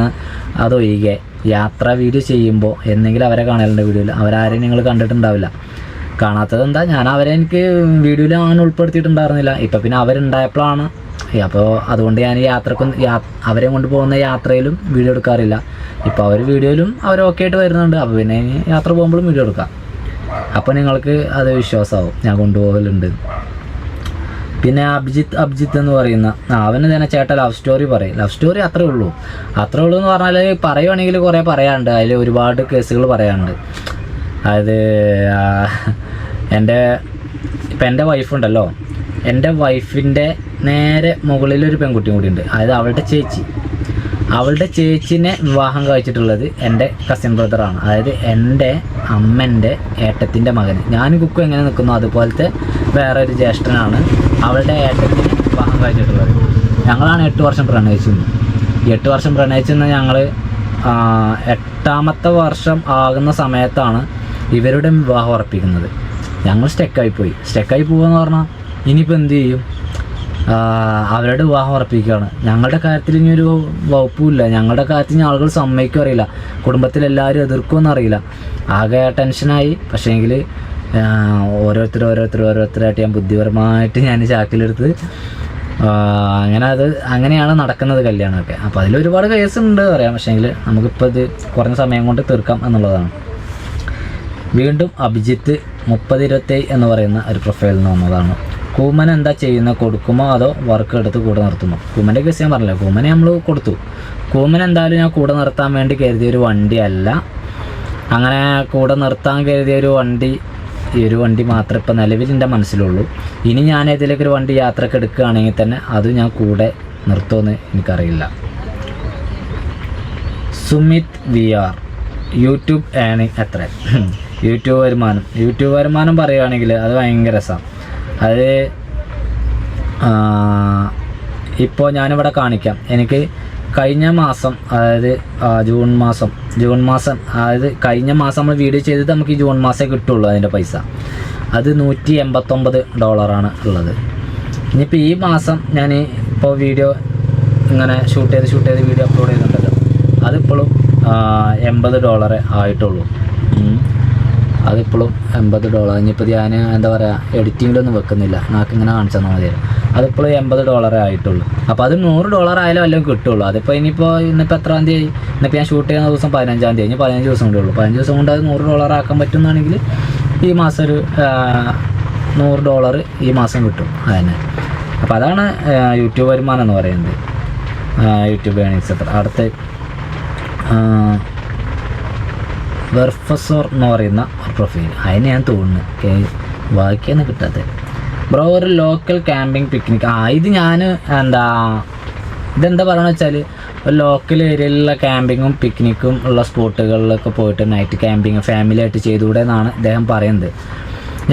അതൊഴികെ യാത്രാ വീഡിയോ ചെയ്യുമ്പോൾ എന്തെങ്കിലും അവരെ കാണലുണ്ട് വീഡിയോയിൽ. അവരാരെയും നിങ്ങൾ കണ്ടിട്ടുണ്ടാവില്ല. കാണാത്തത് എന്താ, ഞാൻ എനിക്ക് വീഡിയോയിൽ അങ്ങനെ ഉൾപ്പെടുത്തിയിട്ടുണ്ടായിരുന്നില്ല. ഇപ്പം പിന്നെ അവരുണ്ടായപ്പോഴാണ്. അപ്പോൾ അതുകൊണ്ട് ഞാൻ അവരെ കൊണ്ട് പോകുന്ന യാത്രയിലും വീഡിയോ എടുക്കാറില്ല. ഇപ്പോൾ അവർ വീഡിയോയിലും അവർ ഓക്കെ ആയിട്ട് വരുന്നുണ്ട്. അപ്പോൾ പിന്നെ യാത്ര പോകുമ്പോഴും വീഡിയോ എടുക്കാം. അപ്പോൾ നിങ്ങൾക്ക് അത് വിശ്വാസമാവും ഞാൻ കൊണ്ടുപോകലുണ്ട്. പിന്നെ അഭിജിത്ത് എന്ന് പറയുന്ന അവന് തന്നെ ചേട്ടൻ ലവ് സ്റ്റോറി പറയും. ലവ് സ്റ്റോറി അത്രേ ഉള്ളൂ എന്ന് പറഞ്ഞാൽ പറയുവാണെങ്കിൽ കുറേ പറയാനുണ്ട്. അതിൽ ഒരുപാട് കേസുകൾ പറയാനുണ്ട്. അതായത് എൻ്റെ വൈഫുണ്ടല്ലോ, എൻ്റെ വൈഫിൻ്റെ നേരെ മുകളിലൊരു പെൺകുട്ടിയും കൂടി ഉണ്ട്. അതായത് അവളുടെ ചേച്ചിനെ വിവാഹം കഴിച്ചിട്ടുള്ളത് എൻ്റെ കസിൻ ബ്രദറാണ്. അതായത് എൻ്റെ അമ്മൻ്റെ ഏട്ടത്തിൻ്റെ മകൻ. ഞാൻ കുക്കു എങ്ങനെ നിൽക്കുന്നു അതുപോലത്തെ വേറെ ഒരു ജ്യേഷ്ഠനാണ് അവളുടെ ഏട്ടത്തിനെ വിവാഹം കഴിച്ചിട്ടുള്ളത്. ഞങ്ങളാണ് 8 വർഷം പ്രണയിച്ചിരുന്നത്. 8 വർഷം പ്രണയിച്ചിരുന്ന ഞങ്ങൾ 8ാമത്തെ വർഷം ആകുന്ന സമയത്താണ് ഇവരുടെ വിവാഹം ഉറപ്പിക്കുന്നത്. ഞങ്ങൾ സ്റ്റക്കായി പോകുകയെന്ന് പറഞ്ഞാൽ ഇനിയിപ്പോൾ എന്ത് ചെയ്യും? അവരുടെ വിവാഹം ഉറപ്പിക്കുകയാണ്. ഞങ്ങളുടെ കാര്യത്തിൽ ഇനി ഒരു വകുപ്പുമില്ല. ഞങ്ങളുടെ കാര്യത്തിൽ ആളുകൾ സമ്മതിക്കും അറിയില്ല, കുടുംബത്തിലെല്ലാവരും എതിർക്കുമെന്ന് അറിയില്ല. ആകെ ടെൻഷനായി. പക്ഷേങ്കിൽ ഓരോരുത്തരായിട്ട് ഞാൻ ബുദ്ധിപരമായിട്ട് ഞാൻ ചാക്കിലെടുത്ത് അങ്ങനെയാണ് നടക്കുന്നത് കല്യാണമൊക്കെ. അപ്പോൾ അതിലൊരുപാട് കേസുണ്ട് പറയാം. പക്ഷേങ്കിൽ നമുക്കിപ്പോൾ ഇത് കുറഞ്ഞ സമയം കൊണ്ട് തീർക്കാം എന്നുള്ളതാണ്. വീണ്ടും അഭിജിത്ത് 3027 എന്ന് പറയുന്ന ഒരു പ്രൊഫൈലിൽ നിന്ന് വന്നതാണ്. കൂമൻ എന്താ ചെയ്യുന്നത്? കൊടുക്കുമോ അതോ വർക്ക് എടുത്ത് കൂടെ നിർത്തുമോ? കൂമൻ്റെ കേസ് ഞാൻ പറഞ്ഞില്ല, കൂമനെ നമ്മൾ കൊടുത്തു. കൂമൻ എന്തായാലും ഞാൻ കൂടെ നിർത്താൻ വേണ്ടി കരുതിയൊരു വണ്ടിയല്ല. അങ്ങനെ കൂടെ നിർത്താൻ കരുതിയൊരു വണ്ടി, ഈ ഒരു വണ്ടി മാത്രമേ ഇപ്പോൾ നിലവിൽ എൻ്റെ മനസ്സിലുള്ളൂ. ഇനി ഞാൻ ഏതിലേക്കൊരു വണ്ടി യാത്രക്ക് എടുക്കുകയാണെങ്കിൽ തന്നെ അത് ഞാൻ കൂടെ നിർത്തുമെന്ന് എനിക്കറിയില്ല. സുമിത് VR യൂട്യൂബ് ഏണിങ് എത്ര? യൂട്യൂബ് വരുമാനം പറയുകയാണെങ്കിൽ അത് ഭയങ്കര രസമാണ്. അത് ഇപ്പോൾ ഞാനിവിടെ കാണിക്കാം. എനിക്ക് കഴിഞ്ഞ മാസം, അതായത് ജൂൺ മാസം അതായത് കഴിഞ്ഞ മാസം നമ്മൾ വീഡിയോ ചെയ്തിട്ട് നമുക്ക് ഈ ജൂൺ മാസമേ കിട്ടുള്ളൂ അതിൻ്റെ പൈസ. അത് $189 ഉള്ളത്. ഇനിയിപ്പോൾ ഈ മാസം ഞാൻ ഇപ്പോൾ വീഡിയോ ഇങ്ങനെ ഷൂട്ട് ചെയ്ത് വീഡിയോ അപ്ലോഡ് ചെയ്യുന്നുണ്ടല്ലോ, അതിപ്പോഴും $80 ആയിട്ടുള്ളൂ. അതിപ്പോഴും $80. ഇനിയിപ്പോൾ ഞാൻ എന്താ പറയുക, എഡിറ്റിങ്ങിലൊന്നും വെക്കുന്നില്ല, നമുക്കിങ്ങനെ കാണിച്ചു തന്നാൽ മതിയായിരുന്നു. അതിപ്പോഴും $80 ആയിട്ടുള്ളൂ. അപ്പോൾ അത് $100 ആയാലും വല്ലതും കിട്ടുള്ളൂ. അതിപ്പോൾ ഇന്നിപ്പോൾ എത്രാം തീയതി? ഇന്നിപ്പോൾ ഞാൻ ഷൂട്ട് ചെയ്യുന്ന ദിവസം 15-ാം തീയതി. ഇനി 15 ദിവസം കൂടെ ഉള്ളൂ. 15 ദിവസം കൊണ്ട് അത് $100 ആക്കാൻ പറ്റുന്നതാണെങ്കിൽ ഈ മാസം ഒരു $100 ഈ മാസം കിട്ടും. അതന്നെ. അപ്പോൾ അതാണ് യൂട്യൂബ് വരുമാനം എന്ന് പറയുന്നത്. യൂട്യൂബ് ഏണിങ്സ് എത്ര? അടുത്ത വെർഫസോർ എന്ന് പറയുന്ന പ്രൊഫൈൽ, അതിന് ഞാൻ തോന്നുന്നു ബാക്കിയൊന്നും കിട്ടാത്ത. ബ്രോ ഒരു ലോക്കൽ ക്യാമ്പിംഗ് പിക്നിക്. ഇത് ഞാൻ ഇതെന്താ പറയുക വെച്ചാൽ, ഒരു ലോക്കൽ ഏരിയയിലുള്ള ക്യാമ്പിങ്ങും പിക്നിക്കും ഉള്ള സ്പോട്ടുകളിലൊക്കെ പോയിട്ട് നൈറ്റ് ക്യാമ്പിങ് ഫാമിലിയായിട്ട് ചെയ്തുകൂടെ എന്നാണ് ഇദ്ദേഹം പറയുന്നത്.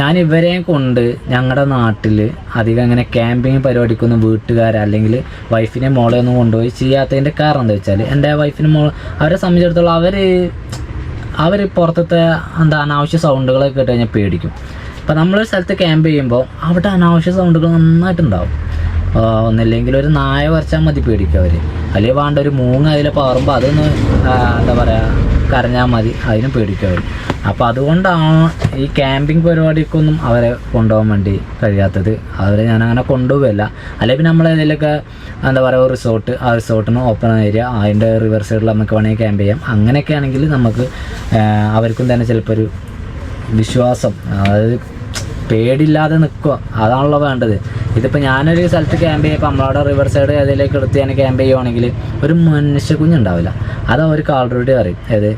ഞാൻ ഇവരെയും കൊണ്ട് ഞങ്ങളുടെ നാട്ടിൽ അധികം അങ്ങനെ ക്യാമ്പിങ് പരിപാടിക്കൊന്നും വീട്ടുകാർ അല്ലെങ്കിൽ വൈഫിനെ മോളെ ഒന്നും കൊണ്ടുപോയി ചെയ്യാത്തതിൻ്റെ കാരണം എന്താ വെച്ചാൽ, എൻ്റെ വൈഫിനെ അവരെ സംബന്ധിച്ചിടത്തോളം അവർ പുറത്തത്തെ അനാവശ്യ സൗണ്ടുകളൊക്കെ കേട്ട് കഴിഞ്ഞാൽ പേടിക്കും. അപ്പോൾ നമ്മളൊരു സ്ഥലത്ത് ക്യാമ്പ് ചെയ്യുമ്പോൾ അവിടെ അനാവശ്യ സൗണ്ടുകൾ നന്നായിട്ടുണ്ടാവും. ഒന്നില്ലെങ്കിൽ ഒരു നായ വരച്ചാൽ മതി പേടിക്കും അവർ, അല്ലെങ്കിൽ വേണ്ട ഒരു മൂങ്ങ അതിൽ പാറുമ്പോൾ അതൊന്ന് എന്താ പറയുക കരഞ്ഞാൽ മതി, അതിനും പേടിക്കും അവർ. അപ്പോൾ അതുകൊണ്ടാണ് ഈ ക്യാമ്പിംഗ് പരിപാടിക്കൊന്നും അവരെ കൊണ്ടുപോകാൻ വേണ്ടി കഴിയാത്തത്. അവരെ ഞാനങ്ങനെ കൊണ്ടുപോകില്ല. അല്ലെങ്കിൽ പിന്നെ നമ്മളേതിലൊക്കെ എന്താ പറയുക റിസോർട്ട്, ആ റിസോർട്ടിന് ഓപ്പൺ ഏരിയ, അതിൻ്റെ റിവർ സൈഡിൽ നമുക്ക് വേണമെങ്കിൽ ക്യാമ്പ് ചെയ്യാം. അങ്ങനെയൊക്കെ ആണെങ്കിൽ നമുക്ക് അവർക്കും തന്നെ ചിലപ്പോൾ ഒരു വിശ്വാസം, അതായത് പേടിയില്ലാതെ നിൽക്കുക, അതാണല്ലോ വേണ്ടത്. ഇതിപ്പോൾ ഞാനൊരു സ്ഥലത്ത് ക്യാമ്പ് ചെയ്യുമ്പോൾ നമ്മളവിടെ റിവർ സൈഡ് അതിലേക്ക് എടുത്ത് ഞാൻ ക്യാമ്പ് ചെയ്യുവാണെങ്കിൽ ഒരു മനുഷ്യ കുഞ്ഞുണ്ടാവില്ല. അത് അവർക്ക് ആൾറെഡി അറിയും, ഏത്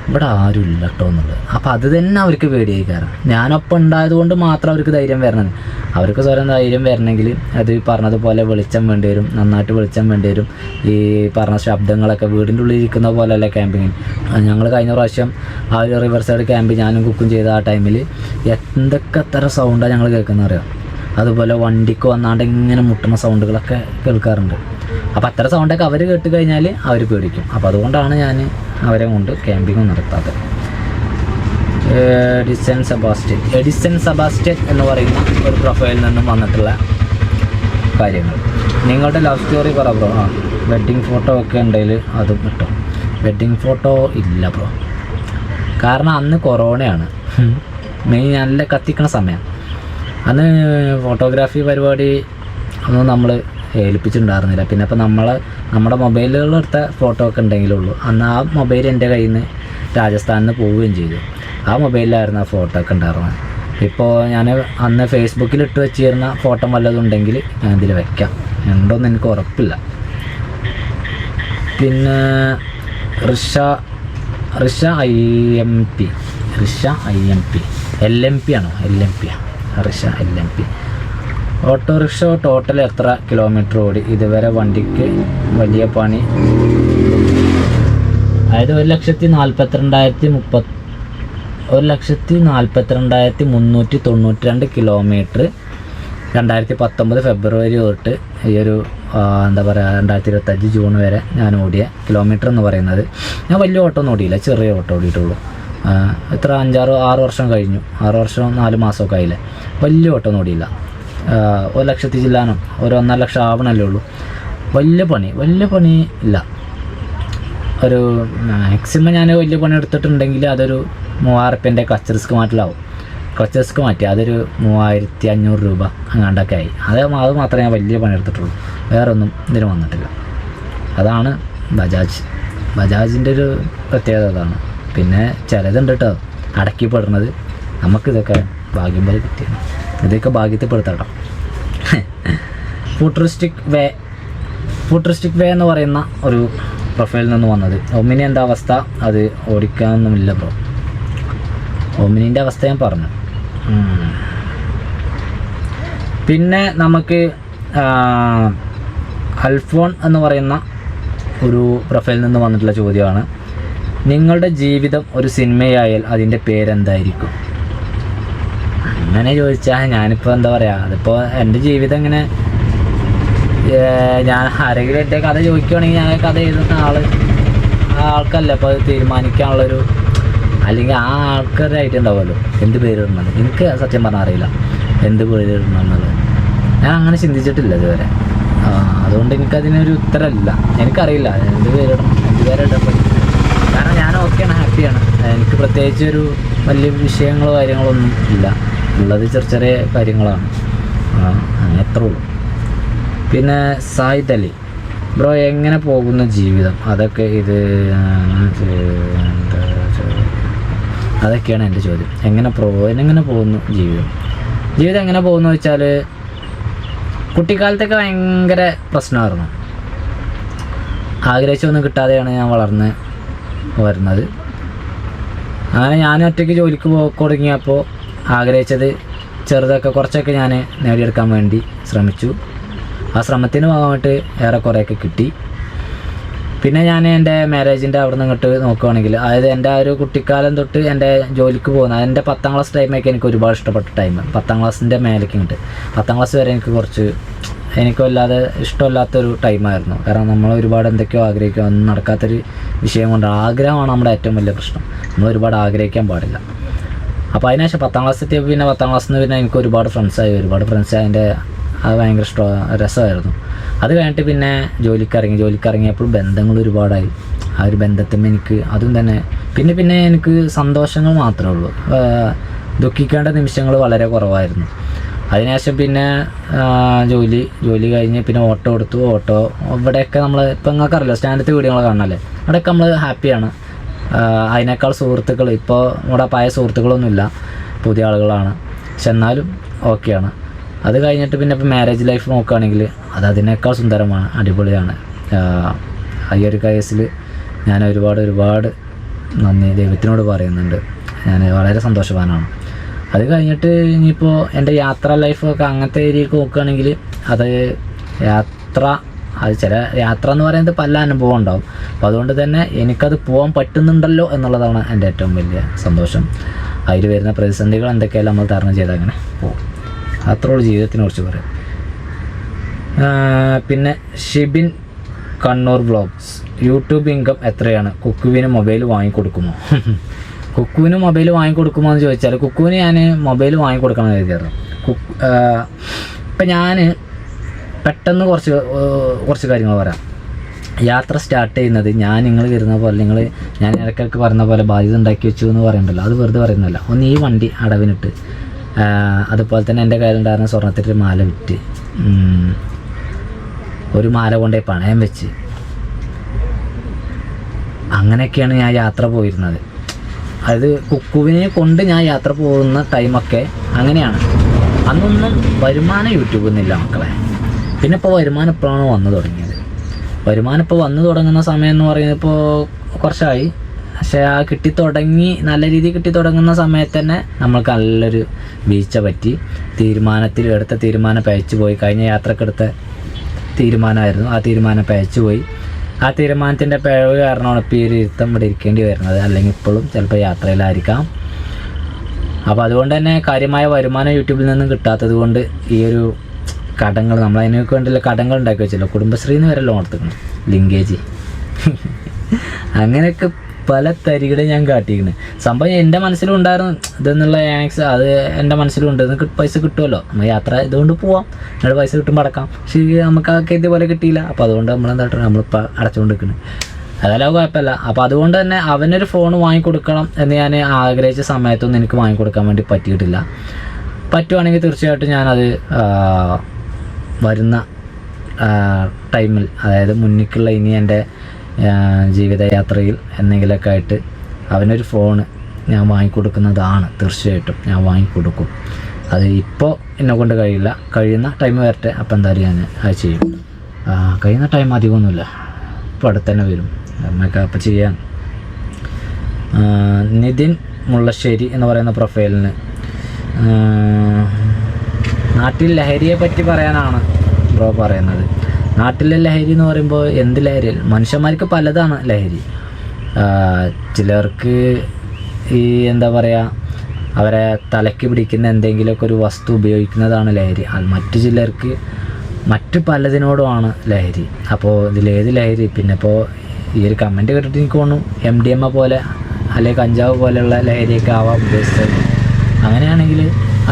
ഇവിടെ ആരും ഇല്ല കേട്ടോ എന്നുള്ളത്. അപ്പോൾ അത് തന്നെ അവർക്ക് പേടിയായി. കാരണം ഞാനൊപ്പം ഉണ്ടായത് കൊണ്ട് മാത്രം അവർക്ക് ധൈര്യം വരണം. അവർക്ക് സ്വരം ധൈര്യം വരണമെങ്കിൽ അത് പറഞ്ഞതുപോലെ വെളിച്ചം വേണ്ടി വരും, നന്നായിട്ട് വെളിച്ചം വേണ്ടി വരും. ഈ പറഞ്ഞ ശബ്ദങ്ങളൊക്കെ വീടിൻ്റെ ഉള്ളിൽ ഇരിക്കുന്ന പോലെയല്ല ക്യാമ്പിങ്. ഞങ്ങൾ കഴിഞ്ഞ പ്രാവശ്യം ആ ഒരു റിവർ സൈഡ് ക്യാമ്പ് ഞാനും കുക്കും ചെയ്ത ആ ടൈമിൽ എന്തൊക്കെ തരം സൗണ്ടാണ് ഞങ്ങൾ കേൾക്കുന്നത് അറിയാം. അതുപോലെ വണ്ടിക്ക് വന്നാണ്ട് ഇങ്ങനെ മുട്ടുന്ന സൗണ്ടുകളൊക്കെ കേൾക്കാറുണ്ട്. അപ്പോൾ അത്ര സൗണ്ടൊക്കെ അവർ കേട്ട് കഴിഞ്ഞാൽ അവർ പേടിക്കും. അപ്പോൾ അതുകൊണ്ടാണ് ഞാൻ അവരെ കൊണ്ട് ക്യാമ്പിങ് നടത്താത്തത്. എഡിസൺ സെബാസ്റ്റ്യൻ എന്ന് പറയുന്ന ഒരു പ്രൊഫൈലിൽ നിന്നും വന്നിട്ടുള്ള കാര്യങ്ങൾ. നിങ്ങളുടെ ലവ് സ്റ്റോറി പറ ബ്രോ. വെഡ്ഡിങ് ഫോട്ടോ ഒക്കെ ഉണ്ടെങ്കിൽ അതും കിട്ടും. വെഡ്ഡിങ് ഫോട്ടോ ഇല്ല ബ്രോ, കാരണം അന്ന് കൊറോണയാണ്, മെയിൻ നല്ല കത്തിക്കണ സമയം. അന്ന് ഫോട്ടോഗ്രാഫി പരിപാടി ഒന്നും നമ്മൾ ഏൽപ്പിച്ചിട്ടുണ്ടായിരുന്നില്ല. പിന്നെ ഇപ്പോൾ നമ്മുടെ മൊബൈലുകളെടുത്ത ഫോട്ടോ ഒക്കെ ഉണ്ടെങ്കിലുള്ളൂ. അന്ന് ആ മൊബൈൽ എൻ്റെ കയ്യിൽ നിന്ന് രാജസ്ഥാനിൽ പോവുകയും ചെയ്തു. ആ മൊബൈലിലായിരുന്നു ആ ഫോട്ടോ ഒക്കെ ഉണ്ടായിരുന്നത്. ഇപ്പോൾ ഞാൻ അന്ന് ഫേസ്ബുക്കിൽ ഇട്ട് വെച്ചിരുന്ന ഫോട്ടോ വല്ലതും ഉണ്ടെങ്കിൽ ഞാൻ ഇതിൽ വയ്ക്കാം, ഉണ്ടോയെന്ന് എനിക്ക് ഉറപ്പില്ല. പിന്നെ റിഷ IMP LMP ആണോ? LMP Risha LMP. Autorickshaw total എത്ര കിലോമീറ്റർ ഓടി ഇതുവരെ? വണ്ടിക്ക് വലിയ പണി, അതായത് 1,42,392 കിലോമീറ്റർ 2019 ഫെബ്രുവരി തൊട്ട് ഈ ഒരു എന്താ പറയുക 2025 ജൂൺ വരെ ഞാൻ ഓടിയ കിലോമീറ്റർ എന്ന് പറയുന്നത്. ഞാൻ വലിയ ഓട്ടോ ഒന്നും ഓടിയില്ല, ചെറിയ ഓട്ടോ ഓടിയിട്ടുള്ളൂ. എത്ര 6 വർഷം കഴിഞ്ഞു, 6 വർഷം 4 മാസമൊക്കെ ആയില്ലേ. വലിയ ഓട്ടോ ഒന്നും ഓടിയില്ല. 1,00,000 ജില്ലാനോ ഒരു 1.5 ലക്ഷം ആവണല്ലേ ഉള്ളൂ. വലിയ പണി ഇല്ല. ഒരു മാക്സിമം ഞാൻ വലിയ പണി എടുത്തിട്ടുണ്ടെങ്കിൽ അതൊരു 3,000 റുപ്യൻ്റെ ക്ലച്ച് റിസ്ക് മാറ്റി അതൊരു 3,500 രൂപ അങ്ങാണ്ടൊക്കെ ആയി. അത് മാത്രമേ ഞാൻ വലിയ പണി എടുത്തിട്ടുള്ളൂ, വേറെ ഒന്നും ഇതിന് വന്നിട്ടില്ല. അതാണ് ബജാജിൻ്റെ ഒരു പ്രത്യേകത അതാണ്. പിന്നെ ചിലതുണ്ട് കേട്ടോ അടക്കിപ്പെടുന്നത്, നമുക്കിതൊക്കെ ഭാഗ്യം പോലെ കിട്ടിയത്, ഇതൊക്കെ ഭാഗ്യത്തിൽപ്പെടുത്തട്ടോ. ഫൂട്ടറിസ്റ്റിക് വേ എന്ന് പറയുന്ന ഒരു പ്രൊഫൈലിൽ നിന്ന് വന്നത്. ഒമിനി എന്താ അവസ്ഥ? അത് ഓടിക്കാനൊന്നുമില്ല ബ്രോ. ഒമിനിൻ്റെ അവസ്ഥ ഞാൻ പറഞ്ഞു. പിന്നെ നമുക്ക് അൽഫോൺ എന്ന് പറയുന്ന ഒരു പ്രൊഫൈലിൽ നിന്ന് വന്നിട്ടുള്ള ചോദ്യമാണ്. നിങ്ങളുടെ ജീവിതം ഒരു സിനിമയായാൽ അതിൻ്റെ പേരെന്തായിരിക്കും? അങ്ങനെ ചോദിച്ചാൽ ഞാനിപ്പോൾ എന്താ പറയുക, അതിപ്പോൾ എൻ്റെ ജീവിതം ഇങ്ങനെ ഞാൻ ആരെങ്കിലും എൻ്റെ കഥ ചോദിക്കുകയാണെങ്കിൽ ഞാൻ കഥ എഴുതുന്ന ആൾക്കല്ല അപ്പോൾ അത് തീരുമാനിക്കാനുള്ളൊരു, അല്ലെങ്കിൽ ആ ആൾക്കാരായിട്ടുണ്ടാവുമല്ലോ എന്ത് പേരിടണം. എനിക്ക് സത്യം പറഞ്ഞാൽ അറിയില്ല എന്ത് പേരിടണം എന്നുള്ളത്. ഞാൻ അങ്ങനെ ചിന്തിച്ചിട്ടില്ല ഇതുവരെ. അതുകൊണ്ട് എനിക്കതിനൊരു ഉത്തരമില്ല, എനിക്കറിയില്ല എന്ത് പേരിടണം, എന്ത് പേരിടാൻ പറ്റും. കാരണം ഞാൻ ഓക്കെയാണ്, ഹാപ്പിയാണ്. എനിക്ക് പ്രത്യേകിച്ച് ഒരു വലിയ വിഷയങ്ങളോ കാര്യങ്ങളൊന്നും ഇല്ല, ഉള്ളത് ചെറിയ കാര്യങ്ങളാണ്. അങ്ങനെ എത്ര ഉള്ളൂ. പിന്നെ സായിദ് അലി ബ്രോ, എങ്ങനെ പോകുന്നു ജീവിതം? അതൊക്കെയാണ് എൻ്റെ ചോദ്യം. എങ്ങനെ പോകുന്നു ജീവിതം എങ്ങനെ പോകുന്നു വെച്ചാൽ, കുട്ടിക്കാലത്തൊക്കെ ഭയങ്കര പ്രശ്നമായിരുന്നു. ആഗ്രഹിച്ചൊന്നും കിട്ടാതെയാണ് ഞാൻ വളർന്ന് വരുന്നത്. അങ്ങനെ ഞാൻ ഒറ്റയ്ക്ക് ജോലിക്ക് തുടങ്ങിയപ്പോൾ ആഗ്രഹിച്ചത് ചെറുതൊക്കെ കുറച്ചൊക്കെ ഞാൻ നേടിയെടുക്കാൻ വേണ്ടി ശ്രമിച്ചു. ആ ശ്രമത്തിന് ഭാഗമായിട്ട് ഏറെക്കുറെയൊക്കെ കിട്ടി. പിന്നെ ഞാൻ എൻ്റെ മാരേജിൻ്റെ അവിടെ നിന്ന് ഇങ്ങോട്ട് നോക്കുകയാണെങ്കിൽ, അതായത് എൻ്റെ ആ ഒരു കുട്ടിക്കാലം തൊട്ട് എൻ്റെ ജോലിക്ക് പോകുന്നത്, എൻ്റെ 10ാം ക്ലാസ് ടൈമൊക്കെ എനിക്ക് ഒരുപാട് ഇഷ്ടപ്പെട്ട ടൈം. 10ാം ക്ലാസ്സിൻ്റെ മേലേക്ക് ഇങ്ങോട്ട് 10ാം ക്ലാസ് വരെ എനിക്ക് വല്ലാതെ ഇഷ്ടമില്ലാത്തൊരു ടൈമായിരുന്നു. കാരണം നമ്മൾ ഒരുപാട് എന്തൊക്കെയോ ആഗ്രഹിക്കുക, ഒന്നും നടക്കാത്തൊരു വിഷയം കൊണ്ട്. ആഗ്രഹമാണ് നമ്മുടെ ഏറ്റവും വലിയ പ്രശ്നം. നമ്മൾ ഒരുപാട് ആഗ്രഹിക്കാൻ പാടില്ല. അപ്പോൾ അതിനുശേഷം 10ാം ക്ലാസ് എത്തിയപ്പോൾ പിന്നെ 10ാം ക്ലാസ്സിൽ നിന്ന് പിന്നെ എനിക്ക് ഒരുപാട് ഫ്രണ്ട്സായി. അതിൻ്റെ അത് ഭയങ്കര രസമായിരുന്നു. അത് കഴിഞ്ഞിട്ട് പിന്നെ ജോലിക്കിറങ്ങിയപ്പോൾ ബന്ധങ്ങൾ ഒരുപാടായി. ആ ഒരു ബന്ധത്തിൽ എനിക്ക് അതും തന്നെ പിന്നെ എനിക്ക് സന്തോഷങ്ങൾ മാത്രമേ ഉള്ളൂ. ദുഃഖിക്കേണ്ട നിമിഷങ്ങൾ വളരെ കുറവായിരുന്നു. അതിനുശേഷം പിന്നെ ജോലി കഴിഞ്ഞ് പിന്നെ ഓട്ടോ എടുത്തു. ഓട്ടോ ഇവിടെയൊക്കെ നമ്മൾ ഇപ്പം നിങ്ങൾക്കറിയില്ല സ്റ്റാൻഡത്തെ വീഡിയോകൾ കാണണമല്ലേ, അവിടെയൊക്കെ നമ്മൾ ഹാപ്പിയാണ്. അതിനേക്കാൾ സുഹൃത്തുക്കൾ ഇപ്പോൾ നമ്മുടെ പഴയ സുഹൃത്തുക്കളൊന്നുമില്ല, പുതിയ ആളുകളാണ്. പക്ഷെ എന്നാലും ഓക്കെയാണ്. അത് കഴിഞ്ഞിട്ട് പിന്നെ ഇപ്പോൾ മാരേജ് ലൈഫ് നോക്കുകയാണെങ്കിൽ അത് അതിനേക്കാൾ സുന്ദരമാണ്, അടിപൊളിയാണ്. ഈ ഒരു കേസിൽ ഞാൻ ഒരുപാട് നന്ദി ദൈവത്തിനോട് പറയുന്നുണ്ട്. ഞാൻ വളരെ സന്തോഷവാനാണ്. അത് കഴിഞ്ഞിട്ട് ഇനിയിപ്പോൾ എൻ്റെ യാത്രാ ലൈഫൊക്കെ അങ്ങനത്തെ ഏരിയക്ക് നോക്കുകയാണെങ്കിൽ അത് ചില യാത്ര എന്ന് പറയുന്നത് പല അനുഭവം ഉണ്ടാവും. അപ്പോൾ അതുകൊണ്ട് തന്നെ എനിക്കത് പോകാൻ പറ്റുന്നുണ്ടല്ലോ എന്നുള്ളതാണ് എൻ്റെ ഏറ്റവും വലിയ സന്തോഷം. അതിൽ വരുന്ന പ്രതിസന്ധികൾ എന്തൊക്കെയായാലും നമ്മൾ തരണം ചെയ്ത് അങ്ങനെ പോകും. അത്രയുള്ള ജീവിതത്തിനെ കുറിച്ച് പറയാം. പിന്നെ Shibin Kannur vlogs, YouTube income എത്രയാണ്? കുക്കുവിന് മൊബൈൽ വാങ്ങിക്കൊടുക്കുമോ? കുക്കുവിന് മൊബൈൽ വാങ്ങിക്കൊടുക്കുമോ എന്ന് ചോദിച്ചാൽ കുക്കുവിന് ഞാൻ മൊബൈൽ വാങ്ങിക്കൊടുക്കണം കരുതിയായിരുന്നു. ഇപ്പം ഞാൻ പെട്ടെന്ന് കുറച്ച് കാര്യങ്ങൾ പറയാം. യാത്ര സ്റ്റാർട്ട് ചെയ്യുന്നത് നിങ്ങൾ വരുന്ന പോലെ ഞാൻ ഇടയ്ക്കിടയ്ക്ക് പറഞ്ഞ പോലെ ബാധ്യത ഉണ്ടാക്കി വെച്ചു എന്ന് പറയുന്നുണ്ടല്ലോ, അത് വെറുതെ പറയുന്നില്ല. ഒന്ന് ഈ വണ്ടി അടവിനിട്ട്, അതുപോലെ തന്നെ എൻ്റെ കയ്യിലുണ്ടായിരുന്ന സ്വർണ്ണത്തിൻ്റെ മാല വിറ്റ്, ഒരു മാല കൊണ്ടേ പണയം വെച്ച്, അങ്ങനെയൊക്കെയാണ് ഞാൻ യാത്ര പോയിരുന്നത്. അത് കുക്കുവിനെ കൊണ്ട് ഞാൻ യാത്ര പോകുന്ന ടൈമൊക്കെ അങ്ങനെയാണ്. അന്നൊന്നും വരുമാനം യൂട്യൂബിൽ നിന്നില്ല മക്കളെ. പിന്നെ ഇപ്പോൾ വരുമാനം ഇപ്പോഴാണ് വന്നു തുടങ്ങിയത്. വരുമാനം ഇപ്പോൾ വന്നു തുടങ്ങുന്ന സമയം എന്ന് പറയുന്നത് ഇപ്പോൾ കുറച്ചായി. പക്ഷേ ആ നല്ല രീതിയിൽ കിട്ടിത്തുടങ്ങുന്ന സമയത്ത് തന്നെ നമ്മൾക്ക് നല്ലൊരു വീഴ്ച പറ്റി. എടുത്ത തീരുമാനം പയച്ചു പോയി. കഴിഞ്ഞ യാത്രക്കെടുത്ത തീരുമാനമായിരുന്നു, ആ തീരുമാനം പയച്ചു പോയി. ആ തീരുമാനത്തിൻ്റെ പിഴവ് കാരണമാണ് ഇപ്പോൾ ഈ ഒരു ഇരുത്തം ഇവിടെ ഇരിക്കേണ്ടി വരുന്നത്. അല്ലെങ്കിൽ ഇപ്പോഴും ചിലപ്പോൾ യാത്രയിലായിരിക്കാം. അപ്പോൾ അതുകൊണ്ട് തന്നെ കാര്യമായ വരുമാനം യൂട്യൂബിൽ നിന്നും കിട്ടാത്തത് കൊണ്ട് ഈ ഒരു കടങ്ങൾ നമ്മൾ അതിനൊക്കെ വേണ്ടിയുള്ള കടങ്ങൾ ഉണ്ടാക്കി വെച്ചല്ലോ. കുടുംബശ്രീന്ന് വരെ ലോൺ എടുത്തിക്കണം, ലിങ്കേജ് അങ്ങനെയൊക്കെ പല തരികളെ ഞാൻ കാട്ടിയിരിക്കുന്നത്. സംഭവം എൻ്റെ മനസ്സിലും ഉണ്ടായിരുന്നു ഇതെന്നുള്ള ആക്സ്, അത് എൻ്റെ മനസ്സിലും ഉണ്ട്. നിങ്ങൾക്ക് പൈസ കിട്ടുമല്ലോ, നമ്മൾ യാത്ര ഇതുകൊണ്ട് പോവാം, എന്നിട്ട് പൈസ കിട്ടുമ്പോൾ അടക്കാം. പക്ഷേ നമുക്ക് ആക്കെ ഇതുപോലെ കിട്ടിയില്ല. അപ്പോൾ അതുകൊണ്ട് നമ്മളിപ്പോൾ അടച്ചുകൊണ്ട് നിൽക്കുന്നത്. അതെല്ലാം കുഴപ്പമില്ല. അപ്പോൾ അതുകൊണ്ട് തന്നെ അവനൊരു ഫോൺ വാങ്ങിക്കൊടുക്കണം എന്ന് ഞാൻ ആഗ്രഹിച്ച സമയത്തൊന്നും എനിക്ക് വാങ്ങിക്കൊടുക്കാൻ വേണ്ടി പറ്റിയിട്ടില്ല. പറ്റുവാണെങ്കിൽ തീർച്ചയായിട്ടും ഞാനത് വരുന്ന ടൈമിൽ, അതായത് മുന്നിലേക്കുള്ള ഇനി എൻ്റെ ജീവിതയാത്രയിൽ എന്തെങ്കിലുമൊക്കെ ആയിട്ട് അവനൊരു ഫോണ് ഞാൻ വാങ്ങിക്കൊടുക്കുന്നതാണ്. തീർച്ചയായിട്ടും ഞാൻ വാങ്ങിക്കൊടുക്കും. അത് ഇപ്പോൾ എന്നെ കൊണ്ട് കഴിയുന്ന ടൈം വരട്ടെ. അപ്പോൾ എന്തായാലും ഞാൻ അത് ചെയ്യും. കഴിയുന്ന ടൈം അധികമൊന്നുമില്ല, ഇപ്പോൾ അടുത്തന്നെ വരും. നമുക്ക് അപ്പോൾ ചെയ്യാൻ. നിതിൻ മുള്ളശ്ശേരി എന്ന് പറയുന്ന പ്രൊഫൈലിന് നാട്ടിൽ ലഹരിയെ പറ്റി പറയാനാണ് ബ്രോ പറയുന്നത്. നാട്ടിലെ ലഹരി എന്ന് പറയുമ്പോൾ എന്ത് ലഹരി? മനുഷ്യന്മാർക്ക് പലതാണ് ലഹരി. ചിലർക്ക് ഈ എന്താ പറയുക, അവരെ തലയ്ക്ക് പിടിക്കുന്ന എന്തെങ്കിലുമൊക്കെ ഒരു വസ്തു ഉപയോഗിക്കുന്നതാണ് ലഹരി. മറ്റു ചിലർക്ക് മറ്റു പലതിനോടുമാണ് ലഹരി. അപ്പോൾ ഇതിലേത് ലഹരി? പിന്നെ ഇപ്പോൾ ഈ ഒരു കമൻറ്റ് കേട്ടിട്ട് എനിക്ക് തോന്നുന്നു MDMA പോലെ അല്ലെങ്കിൽ കഞ്ചാവ് പോലെയുള്ള ലഹരിയൊക്കെ ആവാം ഉദ്ദേശിച്ചത്. അങ്ങനെയാണെങ്കിൽ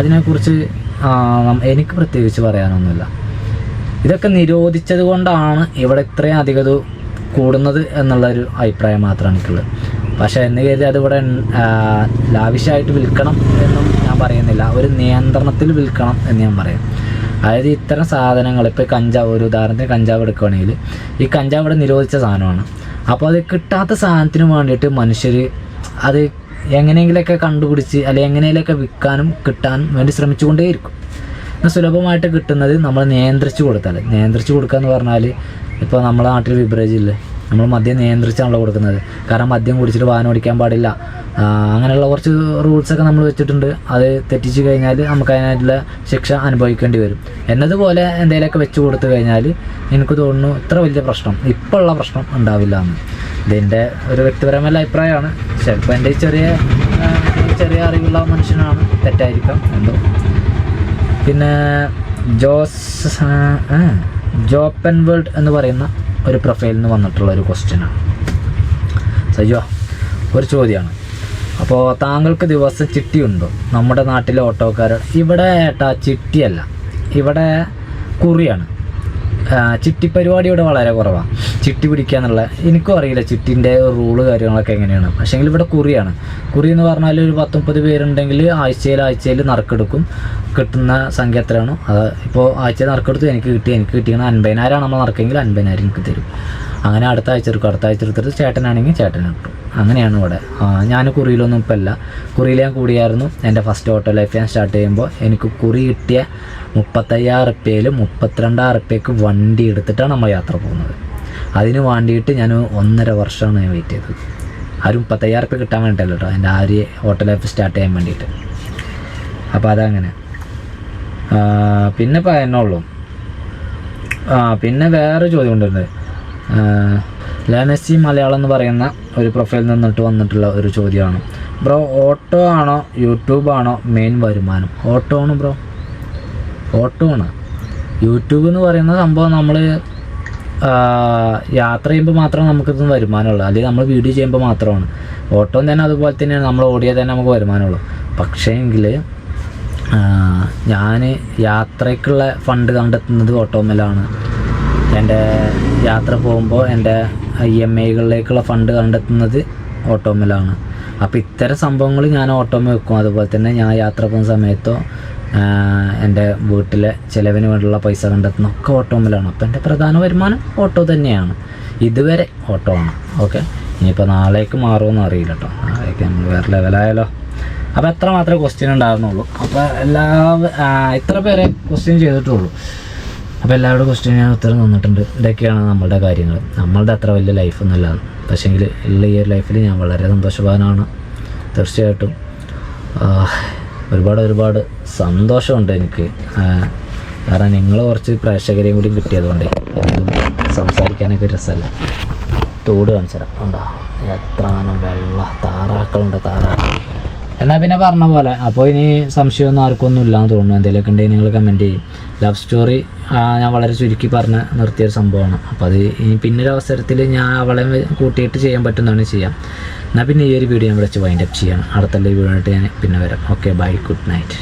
അതിനെക്കുറിച്ച് എനിക്ക് പ്രത്യേകിച്ച് പറയാനൊന്നുമില്ല. ഇതൊക്കെ നിരോധിച്ചത് കൊണ്ടാണ് ഇവിടെ ഇത്രയും അധികം കൂടുന്നത് എന്നുള്ളൊരു അഭിപ്രായം മാത്രമാണ് എനിക്കുള്ളത്. പക്ഷേ എന്ന് കരുതി അതിവിടെ ലാവിഷായിട്ട് വിൽക്കണം എന്നും ഞാൻ പറയുന്നില്ല. ഒരു നിയന്ത്രണത്തിൽ വിൽക്കണം എന്ന് ഞാൻ പറയും. അതായത് ഇത്തരം സാധനങ്ങൾ, ഇപ്പോൾ കഞ്ചാവ്, ഒരു ഉദാഹരണത്തിന് കഞ്ചാവ് എടുക്കുകയാണെങ്കിൽ ഈ കഞ്ചാവ് ഇവിടെ നിരോധിച്ച സാധനമാണ്. അപ്പോൾ അത് കിട്ടാത്ത സാധനത്തിന് വേണ്ടിയിട്ട് മനുഷ്യർ അത് എങ്ങനെയെങ്കിലുമൊക്കെ കണ്ടുപിടിച്ച് അല്ലെങ്കിൽ എങ്ങനെയെങ്കിലുമൊക്കെ വിൽക്കാനും കിട്ടാനും വേണ്ടി ശ്രമിച്ചുകൊണ്ടേയിരിക്കും. സുലഭമായിട്ട് കിട്ടുന്നത് നമ്മൾ നിയന്ത്രിച്ച് കൊടുക്കുക എന്ന് പറഞ്ഞാൽ, ഇപ്പോൾ നമ്മളെ നാട്ടിൽ ബിവറേജ് ഇല്ലേ, നമ്മൾ മദ്യം നിയന്ത്രിച്ചാണല്ലോ കൊടുക്കുന്നത്. കാരണം മദ്യം കുടിച്ചിട്ട് വാഹനം ഓടിക്കാൻ പാടില്ല, അങ്ങനെയുള്ള കുറച്ച് റൂൾസൊക്കെ നമ്മൾ വെച്ചിട്ടുണ്ട്. അത് തെറ്റിച്ച് കഴിഞ്ഞാൽ നമുക്ക് അതിനായിട്ടുള്ള ശിക്ഷ അനുഭവിക്കേണ്ടി വരും. എന്നതുപോലെ എന്തെങ്കിലുമൊക്കെ വെച്ച് കൊടുത്തു കഴിഞ്ഞാൽ എനിക്ക് തോന്നുന്നു ഇത്ര വലിയ പ്രശ്നം, ഇപ്പോൾ ഉള്ള പ്രശ്നം ഉണ്ടാവില്ല എന്ന്. ഇതിൻ്റെ ഒരു വ്യക്തിപരമായ അഭിപ്രായമാണ്. ചിലപ്പോൾ എൻ്റെ ചെറിയ അറിവുള്ള മനുഷ്യനാണ്, തെറ്റായിരിക്കാം എന്തോ. പിന്നെ ജോപ്പൻ വേൾഡ് എന്ന് പറയുന്ന ഒരു പ്രൊഫൈലിൽ നിന്ന് വന്നിട്ടുള്ള ഒരു ക്വസ്റ്റ്യനാണ്. സയ്യോ, ഒരു ചോദ്യമാണ്. അപ്പോൾ താങ്കൾക്ക് ദിവസം ചിട്ടിയുണ്ടോ? നമ്മുടെ നാട്ടിലെ ഓട്ടോക്കാർ ഇവിടെ ചിട്ടിയല്ല, ഇവിടെ കുറിയാണ്. ചിട്ടി പരിപാടി ഇവിടെ വളരെ കുറവാണ്. ചിട്ടി പിടിക്കുക എന്നുള്ള എനിക്കും അറിയില്ല ചിട്ടിൻ്റെ റൂള് കാര്യങ്ങളൊക്കെ എങ്ങനെയാണ്. പക്ഷേങ്കിൽ ഇവിടെ കുറിയാണ്. കുറി എന്ന് പറഞ്ഞാൽ ഒരു 10-30 പേരുണ്ടെങ്കിൽ ആഴ്ചയിൽ നറുക്കെടുക്കും. കിട്ടുന്ന സംഖ്യ എത്രയാണോ അത് ഇപ്പോൾ ആഴ്ചയിൽ നറുക്കെടുത്ത് എനിക്ക് കിട്ടിയത് 50,000 നമ്മൾ നറുക്കെങ്കിൽ 50,000 എനിക്ക് തരും. അങ്ങനെ അടുത്ത ആഴ്ച എടുത്തിട്ട് ചേട്ടനാണെങ്കിൽ ചേട്ടന് കിട്ടും. അങ്ങനെയാണ് ഇവിടെ. ഞാൻ കുറിയിലൊന്നും ഇപ്പം അല്ല. കുറിയിൽ ഞാൻ കൂടിയായിരുന്നു. എൻ്റെ ഫസ്റ്റ് ഓട്ടോ ലൈഫ് ഞാൻ സ്റ്റാർട്ട് ചെയ്യുമ്പോൾ എനിക്ക് കുറി കിട്ടിയ 35,000 റുപ്യയിൽ 32,000 റുപ്യക്ക് വണ്ടി എടുത്തിട്ടാണ് നമ്മൾ യാത്ര പോകുന്നത്. അതിന് വേണ്ടിയിട്ട് ഞാൻ 1.5 വർഷമാണ് ഞാൻ വെയിറ്റ് ചെയ്തത്. ആ ഒരു 35,000 റുപ്യ കിട്ടാൻ വേണ്ടിയിട്ടല്ലോ കേട്ടോ, എൻ്റെ ആ ഒരു ഓട്ടോ ലൈഫ് സ്റ്റാർട്ട് ചെയ്യാൻ വേണ്ടിയിട്ട്. അപ്പോൾ അതങ്ങനെ. പിന്നെ പറയുന്നുള്ളൂ. പിന്നെ വേറെ ചോദ്യം കൊണ്ടുണ്ട്. ലാനസി മലയാളം എന്ന് പറയുന്ന ഒരു പ്രൊഫൈലിൽ നിന്നിട്ട് വന്നിട്ടുള്ള ഒരു ചോദ്യമാണ്. ബ്രോ, ഓട്ടോ ആണോ യൂട്യൂബ് ആണോ മെയിൻ വരുമാനം? ഓട്ടോ ആണ് ബ്രോ, ഓട്ടോ ആണ്. യൂട്യൂബ് എന്ന് പറയുന്ന സംഭവം നമ്മൾ യാത്ര ചെയ്യുമ്പോൾ മാത്രമേ നമുക്കിതൊന്നും വരുമാനമുള്ളൂ, അല്ലെങ്കിൽ നമ്മൾ വീഡിയോ ചെയ്യുമ്പോൾ മാത്രമാണ്. ഓട്ടോ തന്നെ അതുപോലെ തന്നെയാണ്, നമ്മൾ ഓടിയാൽ തന്നെ നമുക്ക് വരുമാനമുള്ളൂ. പക്ഷേ എങ്കിൽ ഞാൻ യാത്രയ്ക്കുള്ള ഫണ്ട് കണ്ടെത്തുന്നത് ഓട്ടോമേലാണ്. എൻ്റെ യാത്ര പോകുമ്പോൾ എൻ്റെ EMIകളിലേക്കുള്ള ഫണ്ട് കണ്ടെത്തുന്നത് ഓട്ടോമേലാണ്. അപ്പോൾ ഇത്തരം സംഭവങ്ങൾ ഞാൻ ഓട്ടോമേ വെക്കും. അതുപോലെ തന്നെ ഞാൻ യാത്ര പോകുന്ന സമയത്തോ എൻ്റെ വീട്ടിലെ ചിലവിന് വേണ്ടിയുള്ള പൈസ കണ്ടെത്തുന്നതൊക്കെ ഓട്ടോമേലാണ്. അപ്പോൾ എൻ്റെ പ്രധാന വരുമാനം ഓട്ടോ തന്നെയാണ്. ഇതുവരെ ഓട്ടോ ആണ്. ഓക്കെ, ഇനിയിപ്പോൾ നാളേക്ക് മാറുമെന്ന് അറിയില്ല കേട്ടോ. നാളേക്ക് നമ്മൾ വേറെ ലെവലായാലോ. അപ്പോൾ എത്ര മാത്രമേ ക്വസ്റ്റ്യൻ ഉണ്ടാകുന്നുള്ളൂ. അപ്പോൾ ഇത്ര പേരെ ക്വസ്റ്റ്യൻ ചെയ്തിട്ടുള്ളൂ. അപ്പോൾ എല്ലാവരുടെ ക്വസ്റ്റ്യൻ ഞാൻ ഉത്തരം തന്നിട്ടുണ്ട്. ഇതൊക്കെയാണ് നമ്മളുടെ കാര്യങ്ങൾ. നമ്മളുടെ അത്ര വലിയ ലൈഫൊന്നുമല്ല, പക്ഷേങ്കിൽ ഉള്ള ഈ ഒരു ലൈഫിൽ ഞാൻ വളരെ സന്തോഷവാനാണ്. തീർച്ചയായിട്ടും ഒരുപാട് സന്തോഷമുണ്ട് എനിക്ക്. കാരണം നിങ്ങൾ കുറച്ച് പ്രേക്ഷകരെയും കൂടി കിട്ടിയതുകൊണ്ട് സംസാരിക്കാനൊക്കെ രസമല്ല. തോട് കാണിച്ചുതരാം. ഉണ്ടോ എത്ര വെള്ള താറാക്കളുണ്ട്, താറാക്കൾ. എന്നാൽ പിന്നെ പറഞ്ഞ പോലെ. അപ്പോൾ ഇനി സംശയമൊന്നും ആർക്കൊന്നും ഇല്ലാന്ന് തോന്നുന്നു. എന്തെങ്കിലുമൊക്കെ ഉണ്ടെങ്കിൽ നിങ്ങൾ കമൻറ്റ് ചെയ്യും. ലവ് സ്റ്റോറി ഞാൻ വളരെ ചുരുക്കി പറഞ്ഞ് നിർത്തിയൊരു സംഭവമാണ്. അപ്പോൾ അത് ഇനി പിന്നൊരു അവസരത്തിൽ ഞാൻ അവളെ കൂട്ടിയിട്ട് ചെയ്യാൻ പറ്റുന്നതാണ് ചെയ്യാം. എന്നാൽ പിന്നെ ഈ ഒരു വീഡിയോ ഞാൻ വിളിച്ച് വൈൻഡപ്പ് ചെയ്യണം. അടുത്തുള്ള വീഡിയോ ആയിട്ട് ഞാൻ പിന്നെ വരാം. Okay, bye, good night.